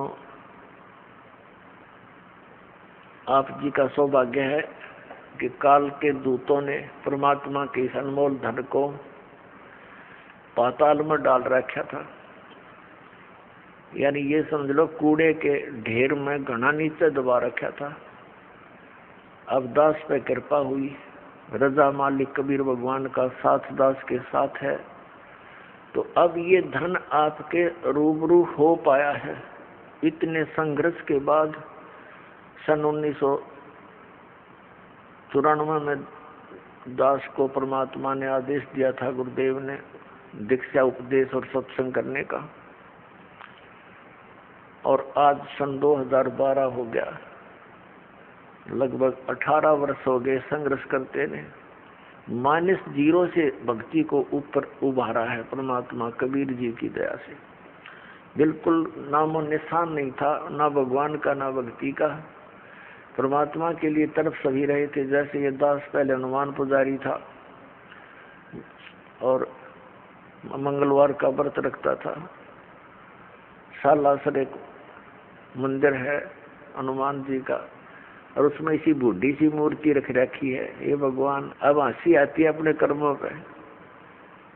आप जी का सौभाग्य है कि काल के दूतों ने परमात्मा के इस अनमोल धन को पाताल में डाल रखा था। यानी ये समझ लो कूड़े के ढेर में घना नीचे दबा रखा था। अब दास पे कृपा हुई, रजा मालिक कबीर भगवान का साथ दास के साथ है, तो अब ये धन आपके रूबरू हो पाया है। इतने संघर्ष के बाद सन 1994 में दास को परमात्मा ने आदेश दिया था, गुरुदेव ने, दीक्षा उपदेश और सत्संग करने का, और आज सन 2012 हो गया, लगभग 18 वर्ष हो गए संघर्ष करते ने। -0 से भक्ति को ऊपर उभारा है परमात्मा कबीर जी की दया से। बिल्कुल नामो निशान नहीं था, ना भगवान का ना भक्ति का। परमात्मा के लिए तरफ सभी रहे थे। जैसे ये दास पहले हनुमान पुजारी था और मंगलवार का व्रत रखता था। सालासर एक मंदिर है हनुमान जी का, और उसमें इसी बूढ़ी सी मूर्ति रख रखी है। ये भगवान, अब हंसी आती है अपने कर्मों पे।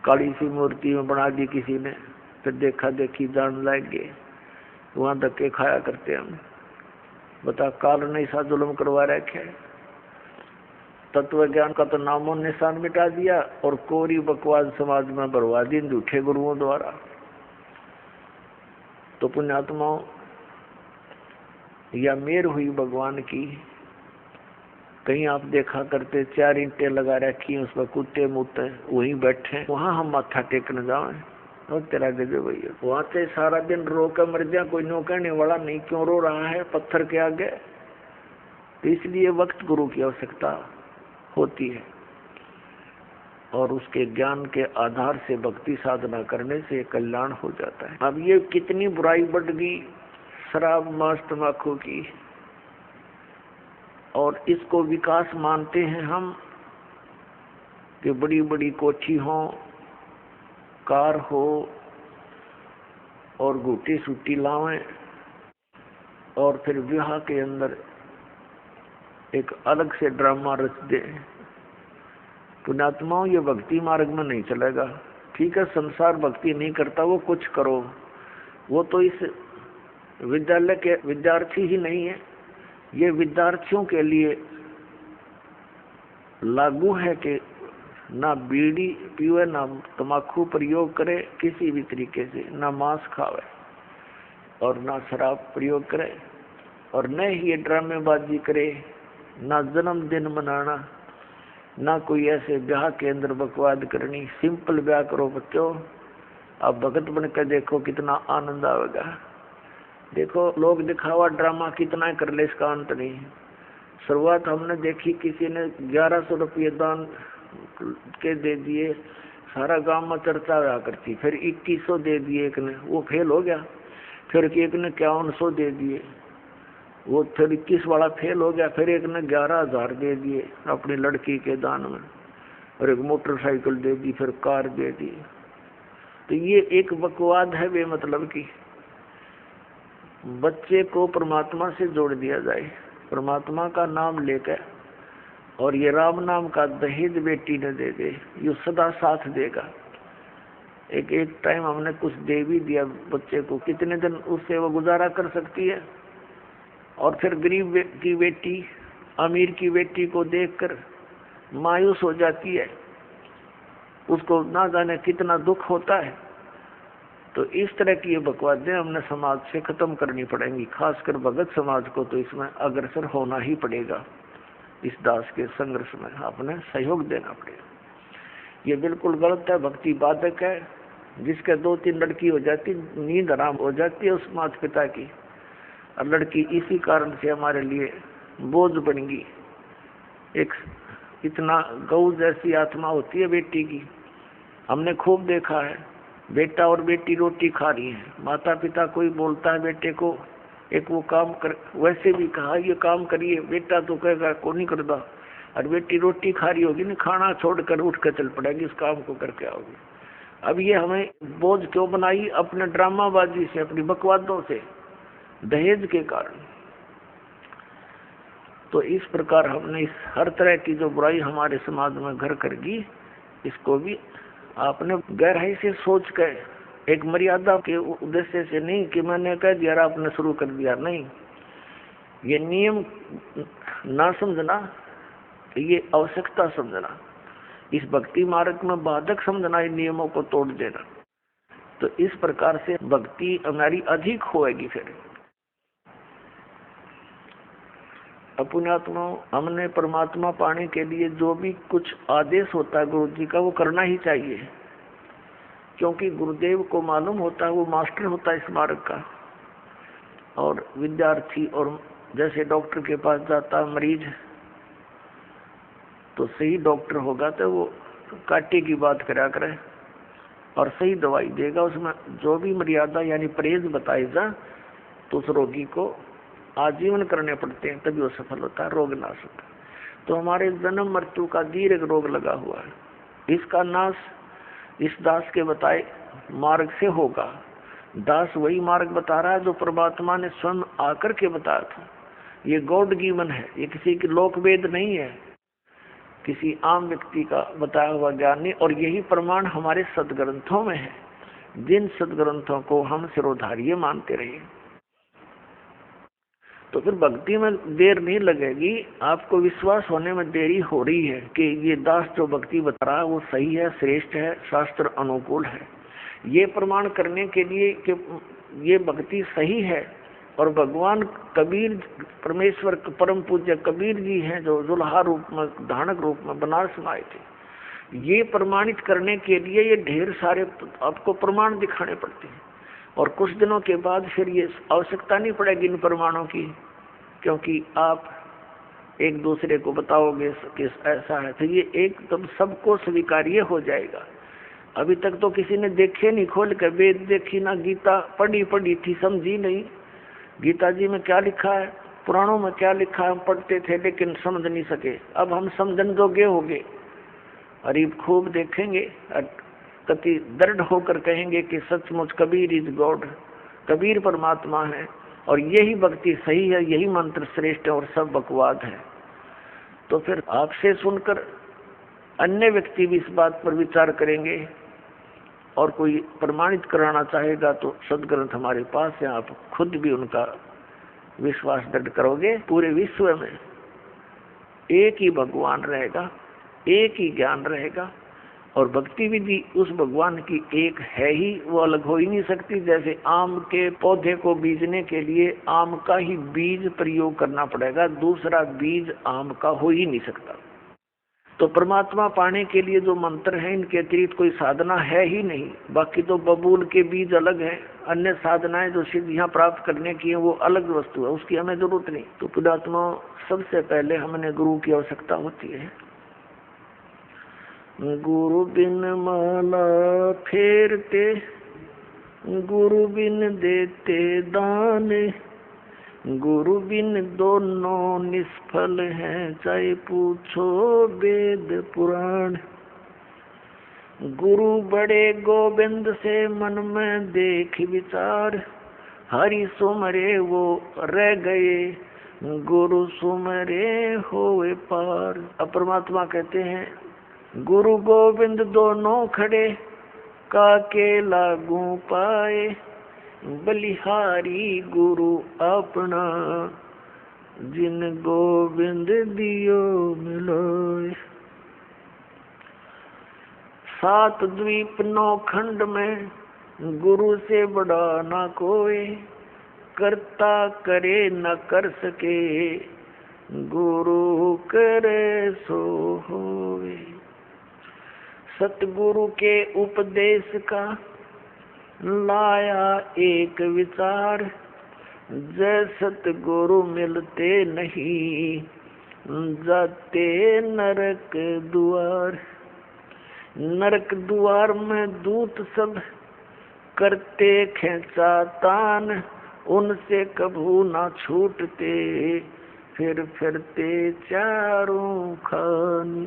काली सी मूर्ति में बना दी किसी ने, फिर देखा देखी जान लग गए, वहां धक्के खाया करते हम। बता, काल ने ऐसा जुल्म करवा रखे। तत्व ज्ञान का तो नामो निशान मिटा दिया और कोरी बकवास समाज में बरवा दी झूठे गुरुओं द्वारा। तो पुण्यात्माओं, या मेर हुई भगवान की। कहीं आप देखा करते 4 ईंटें लगा रखी, उसमें कुत्ते मुत्ते वहीं बैठे, वहां हम माथा टेकने जाए और तेरा गजब भैया, वहां से सारा दिन रो कर मर जाए, कोई नो कहने वाला नहीं क्यों रो रहा है पत्थर के आगे। तो इसलिए वक्त गुरु की आवश्यकता होती है, और उसके ज्ञान के आधार से भक्ति साधना करने से कल्याण हो जाता है। अब ये कितनी बुराई बढ़ गई शराब मांस तंबाकू की, और इसको विकास मानते हैं हम कि बड़ी बड़ी कोठी हो, कार हो और गुटी सूटी लावें, और फिर विवाह के अंदर एक अलग से ड्रामा रच दे। पुण्यात्माओं, ये भक्ति मार्ग में नहीं चलेगा। ठीक है, संसार भक्ति नहीं करता, वो कुछ करो, वो तो इस विद्यालय के विद्यार्थी ही नहीं है। ये विद्यार्थियों के लिए लागू है कि ना बीड़ी पीवे, ना तम्बाकू प्रयोग करे किसी भी तरीके से, ना मांस खावे और ना शराब प्रयोग करे, और न ही ये ड्रामेबाजी करे, ना जन्मदिन मनाना, ना कोई ऐसे ब्याह के अंदर बकवाद करनी। सिंपल ब्याह करो बच्चों। आप भगत बन कर देखो कितना आनंद आएगा। देखो लोग दिखावा ड्रामा कितना कर ले, इसका अंत नहीं। शुरुआत हमने देखी, किसी ने 1100 रुपये दान के दे दिए, सारा गांव में चर्चा हुआ करती। फिर 2100 दे दिए एक ने, वो फेल हो गया। फिर एक ने 5100 दे दिए, वो फिर 21 वाला फेल हो गया। फिर एक ने 11,000 दे दिए अपनी लड़की के दान में, और एक मोटरसाइकिल दे दी, फिर कार दे दी। तो ये एक बकवाद है बेमतलब की। बच्चे को परमात्मा से जोड़ दिया जाए, परमात्मा का नाम लेकर, और ये राम नाम का दहेज बेटी ने दे दे, ये सदा साथ देगा। एक टाइम हमने कुछ दे भी दिया बच्चे को, कितने दिन उससे वो गुजारा कर सकती है। और फिर गरीब की बेटी अमीर की बेटी को देखकर मायूस हो जाती है। उसको ना जाने कितना दुख होता है। तो इस तरह की ये बकवादें हमने समाज से खत्म करनी पड़ेंगी, खासकर भगत समाज को तो इसमें अग्रसर होना ही पड़ेगा। इस दास के संघर्ष में आपने सहयोग देना पड़ेगा। ये बिल्कुल गलत है, भक्ति बाधक है। जिसके 2-3 लड़की हो जाती, नींद आराम हो जाती है उस माता पिता की, और लड़की इसी कारण से हमारे लिए बोझ बन गई। एक इतना गौ जैसी आत्मा होती है बेटी की, हमने खूब देखा है। बेटा और बेटी रोटी खा रही है, माता पिता कोई बोलता है बेटे को, एक वो काम कर, वैसे भी कहा ये काम करिए, बेटा तो कहेगा को नहीं करता, और बेटी रोटी खा रही होगी ना, खाना छोड़कर उठ कर चल पड़ेगी, इस काम को करके आओगी। अब ये हमें बोझ क्यों बनाई? अपने ड्रामाबाजी से, अपनी बकवादों से, दहेज के कारण। तो इस प्रकार हमने इस हर तरह की जो बुराई हमारे समाज में घर कर गई, इसको भी आपने गहराई से सोच कर, एक मर्यादा के उद्देश्य से नहीं कि मैंने कह दिया आपने शुरू कर दिया, नहीं। ये नियम ना समझना, ये आवश्यकता समझना, इस भक्ति मार्ग में बाधक समझना, इन नियमों को तोड़ देना। तो इस प्रकार से भक्ति हमारी अधिक होएगी। फिर पुण्यात्मा, हमने परमात्मा पाने के लिए जो भी कुछ आदेश होता है गुरु जी का, वो करना ही चाहिए, क्योंकि गुरुदेव को मालूम होता है, वो मास्टर होता है इस मार्ग का। और विद्यार्थी, और जैसे डॉक्टर के पास जाता है मरीज, तो सही डॉक्टर होगा तो वो काटे की बात करा करे और सही दवाई देगा, उसमें जो भी मर्यादा यानी परहेज बताएगा, तो उस रोगी को आजीवन करने पड़ते हैं, तभी वो सफल होता है, रोग नाश होता है। तो हमारे जन्म मृत्यु का दीर्घ रोग लगा हुआ है, इसका नाश इस दास के बताए मार्ग से होगा। दास वही मार्ग बता रहा है जो परमात्मा ने स्वयं आकर के बताया था। ये गॉड गिवन है, ये किसी की लोक वेद नहीं है, किसी आम व्यक्ति का बताया हुआ ज्ञान नहीं। और यही प्रमाण हमारे सदग्रंथों में है, जिन सदग्रंथों को हम सिरोधार्य मानते रहे। तो फिर भक्ति में देर नहीं लगेगी, आपको विश्वास होने में देरी हो रही है कि ये दास जो भक्ति बता रहा है वो सही है, श्रेष्ठ है, शास्त्र अनुकूल है। ये प्रमाण करने के लिए कि ये भक्ति सही है, और भगवान कबीर, परमेश्वर परम पूज्य कबीर जी हैं जो जुल्हा रूप में, धानक रूप में बनारस में आए थे, ये प्रमाणित करने के लिए ये ढेर सारे आपको प्रमाण दिखाने पड़ते हैं। और कुछ दिनों के बाद फिर ये आवश्यकता नहीं पड़ेगी इन प्रमाणों की, क्योंकि आप एक दूसरे को बताओगे कि ऐसा है, तो ये एकदम सबको स्वीकार्य हो जाएगा। अभी तक तो किसी ने देखे नहीं, खोल कर वेद देखी ना, गीता पढ़ी थी, समझी नहीं गीता जी में क्या लिखा है, पुराणों में क्या लिखा है, हम पढ़ते थे लेकिन समझ नहीं सके। अब हम समझन जोगे हो गए, अरे खूब देखेंगे, कति दृढ़ होकर कहेंगे कि सचमुच कबीर इज गॉड, कबीर परमात्मा है, और यही भक्ति सही है, यही मंत्र श्रेष्ठ है, और सब बकवाद है। तो फिर आपसे सुनकर अन्य व्यक्ति भी इस बात पर विचार करेंगे, और कोई प्रमाणित कराना चाहेगा तो सदग्रंथ हमारे पास है, आप खुद भी उनका विश्वास दृढ़ करोगे। पूरे विश्व में एक ही भगवान रहेगा, एक ही ज्ञान रहेगा, और भक्ति विधि उस भगवान की एक है ही, वो अलग हो ही नहीं सकती। जैसे आम के पौधे को बीजने के लिए आम का ही बीज प्रयोग करना पड़ेगा, दूसरा बीज आम का हो ही नहीं सकता। तो परमात्मा पाने के लिए जो मंत्र है, इनके अतिरिक्त कोई साधना है ही नहीं। बाकी तो बबूल के बीज अलग हैं, अन्य साधनाएं जो सिद्धियां प्राप्त करने की है वो अलग वस्तु है, उसकी हमें जरूरत नहीं। तो पुण्यात्मा, सबसे पहले हमें गुरु की आवश्यकता होती है। गुरु बिन माला फेरते, गुरु बिन देते दान, गुरु बिन दोनों निष्फल हैं, चाहे पूछो वेद पुराण। गुरु बड़े गोविंद से मन में देख विचार, हरि सुमरे वो रह गए, गुरु सुमरे होए पार। अब परमात्मा कहते हैं गुरु गोविंद दोनों खड़े, काके लागू पाए, बलिहारी गुरु अपना, जिन गोविंद दियो मिलोए। सात द्वीप 9 खंड में गुरु से बड़ा ना कोई, करता करे न कर सके, गुरु करे सो होवे। सतगुरु के उपदेश का लाया एक विचार, जय सतगुरु मिलते नहीं, जाते नरक द्वार। नरक द्वार में दूत सब करते खेचा तान, उनसे कभू ना छूटते, फिर फिरते चारों खानी।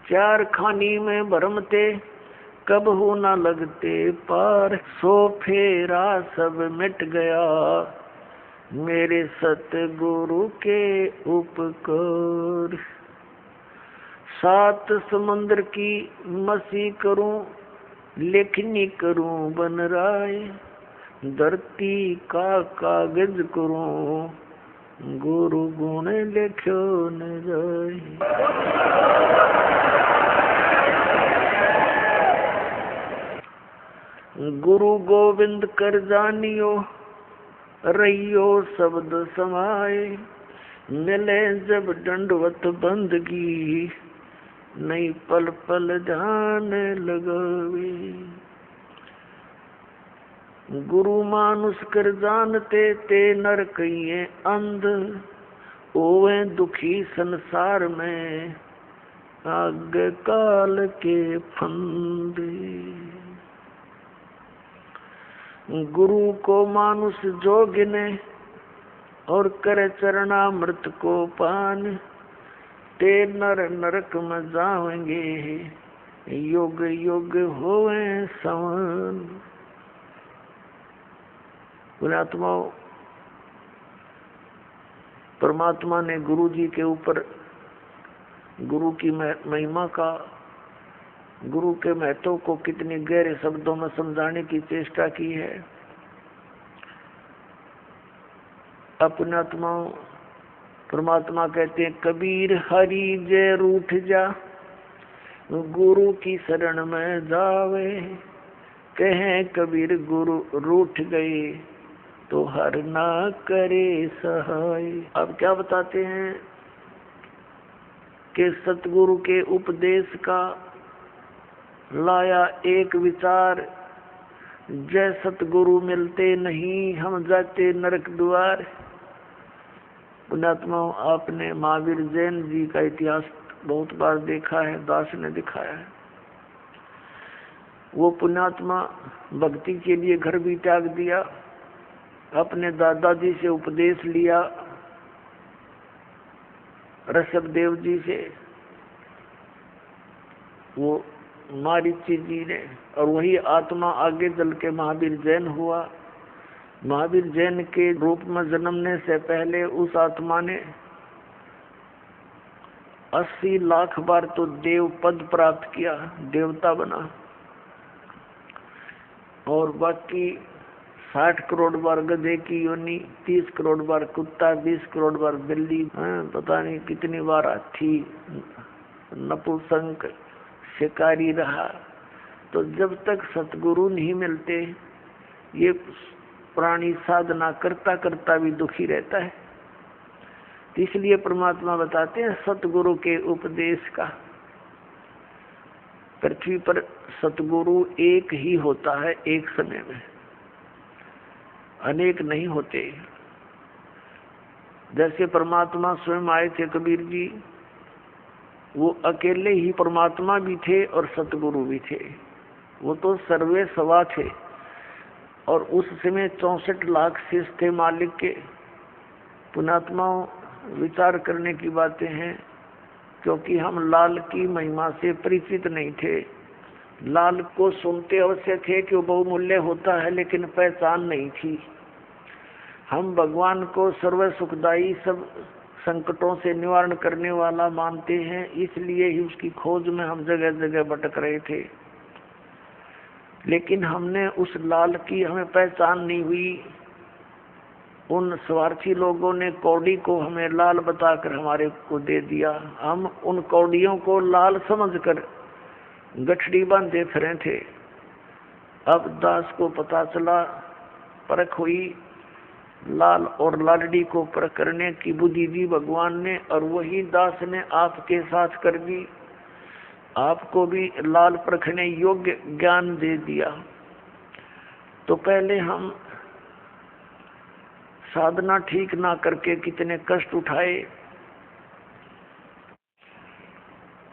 चार खानी में भरमते, कबहू ना लगते पार, सो फेरा सब मिट गया, मेरे सतगुरु के उपकार। सात समुद्र की मसी करूं, लेखनी करूं बन राय, धरती का कागज करूं, गुरु गुण लिखो न जाए। गुरु गोविंद कर जानियो, रहियो शब्द समाए, मिले जब दंडवत बंदगी, नहीं पल पल ध्यान लगावे। गुरु मानुष कर जानते ते नर कहिए अंध, ओवे दुखी संसार में, आग काल के फंदे। गुरु को मानुष जो गिने, और करे चरणामृत को पान, ते नर नरक में जाएंगे, युग युग होवे समान। पुण्यात्माओं, परमात्मा ने गुरु जी के ऊपर गुरु की महिमा का, गुरु के महत्व को कितने गहरे शब्दों में समझाने की चेष्टा की है। पुण्यात्माओं, परमात्मा कहते हैं, कबीर हरि जय रूठ जा, गुरु की शरण में जावे। कहे कबीर गुरु रूठ गए, तो हर ना करे सहाय। अब क्या बताते हैं कि सतगुरु के उपदेश का लाया एक विचार, जय सतगुरु मिलते नहीं, हम जाते नरक द्वार। पुण्यात्माओं, आपने महावीर जैन जी का इतिहास बहुत बार देखा है, दास ने दिखाया है। वो पुण्यात्मा भक्ति के लिए घर भी त्याग दिया, अपने दादाजी से उपदेश लिया, ऋषभ देव जी से, वो मारीची जी ने, और वही आत्मा आगे चल के महावीर जैन हुआ। महावीर जैन के रूप में जन्मने से पहले उस आत्मा ने 80 लाख बार तो देव पद प्राप्त किया, देवता बना, और बाकी 60 करोड़ बार गधे की योनि, 30 करोड़ बार कुत्ता, 20 करोड़ बार बिल्ली, पता नहीं कितनी बार हाथी, नपुंसक, शिकारी रहा। तो जब तक सतगुरु नहीं मिलते, ये प्राणी साधना करता करता भी दुखी रहता है। तो इसलिए परमात्मा बताते हैं, सतगुरु के उपदेश का। पृथ्वी पर सतगुरु एक ही होता है, एक समय में, अनेक नहीं होते। जैसे परमात्मा स्वयं आए थे कबीर जी, वो अकेले ही परमात्मा भी थे और सतगुरु भी थे। वो तो सर्वे सवा थे, और उस समय 64 लाख शिष्य थे मालिक के। पुण्यात्माओं, विचार करने की बातें हैं, क्योंकि हम लाल की महिमा से परिचित नहीं थे। लाल को सुनते अवश्य थे कि वो बहुमूल्य होता है, लेकिन पहचान नहीं थी। हम भगवान को सर्व सुखदायी, सब संकटों से निवारण करने वाला मानते हैं, इसलिए ही उसकी खोज में हम जगह जगह भटक रहे थे। लेकिन हमने उस लाल की हमें पहचान नहीं हुई। उन स्वार्थी लोगों ने कौड़ी को हमें लाल बताकर हमारे को दे दिया। हम उन कौड़ियों को लाल समझकर गठड़ी बांधे फिरे थे। अब दास को पता चला, परख हुई, लाल और लाडली को परख करने की बुद्धि दी भगवान ने, और वही दास ने आपके साथ कर दी। आपको भी लाल परखने योग्य ज्ञान दे दिया। तो पहले हम साधना ठीक ना करके कितने कष्ट उठाए,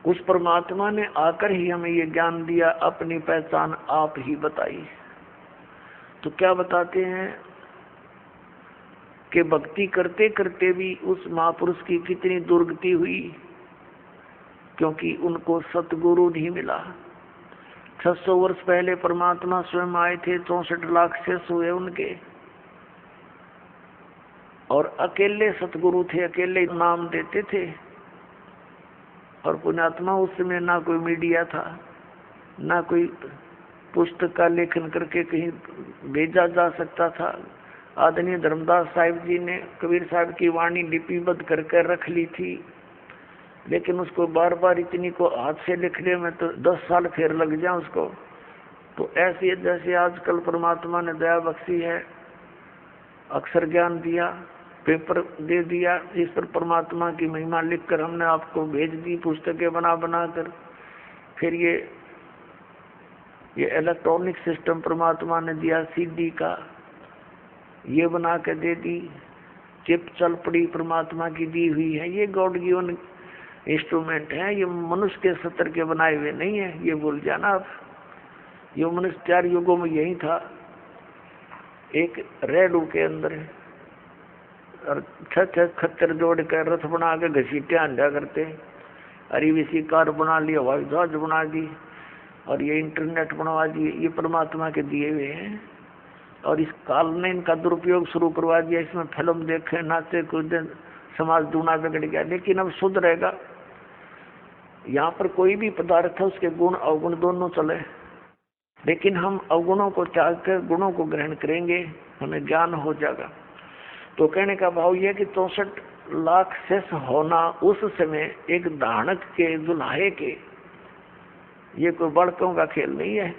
उस परमात्मा ने आकर ही हमें ये ज्ञान दिया, अपनी पहचान आप ही बताई। तो क्या बताते हैं कि भक्ति करते करते भी उस महापुरुष की कितनी दुर्गति हुई, क्योंकि उनको सतगुरु नहीं मिला। 600 वर्ष पहले परमात्मा स्वयं आए थे, 64 लाख शेष हुए उनके, और अकेले सतगुरु थे, अकेले नाम देते थे। और पुण्यात्मा उस समय ना कोई मीडिया था, ना कोई पुस्तक का लेखन करके कहीं भेजा जा सकता था। आदरणीय धर्मदास साहिब जी ने कबीर साहब की वाणी लिपिबद्ध करके रख ली थी, लेकिन उसको बार बार इतनी को हाथ से लिखने में तो 10 साल फिर लग जाए उसको। तो ऐसे जैसे आजकल परमात्मा ने दया बख्शी है, अक्षर ज्ञान दिया, पेपर दे दिया, इस पर परमात्मा की महिमा लिखकर हमने आपको भेज दी, पुस्तकें बना बना कर। फिर ये इलेक्ट्रॉनिक सिस्टम परमात्मा ने दिया, सीडी का, ये बना के दे दी। चिप चल पड़ी परमात्मा की दी हुई है। ये गॉड गिवन इंस्ट्रूमेंट है, ये मनुष्य के सत्र के बनाए हुए नहीं है, ये भूल जाना आप। ये मनुष्य 4 युगों में यही था, एक रेडू के अंदर और 6 खच्चर जोड़ कर रथ बना के घसीटे आंधा करते, अरीवीसी कार बना ली, हवाई जहाज बना दी, और ये इंटरनेट बनवा दिए। ये परमात्मा के दिए हुए हैं, और इस काल ने इनका दुरुपयोग शुरू करवा दिया। इसमें फिल्म देखे, नाचे कूदे, समाज दूना बिगड़ गया। लेकिन अब शुद्ध रहेगा। यहाँ पर कोई भी पदार्थ है, उसके गुण अवगुण दोनों चले, लेकिन हम अवगुणों को त्याग कर गुणों को ग्रहण करेंगे, हमें ज्ञान हो जाएगा। तो कहने का भाव यह कि 64 लाख शेष होना उस समय एक दानक के, दुल्हे के, ये कोई बड़कों का खेल नहीं है,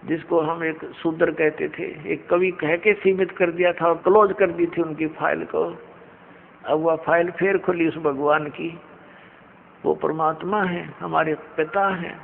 जिसको हम एक शूद्र कहते थे। एक कवि कह के सीमित कर दिया था और क्लोज कर दी थी उनकी फाइल को। अब वह फाइल फिर खुली उस भगवान की। वो परमात्मा है, हमारे पिता हैं।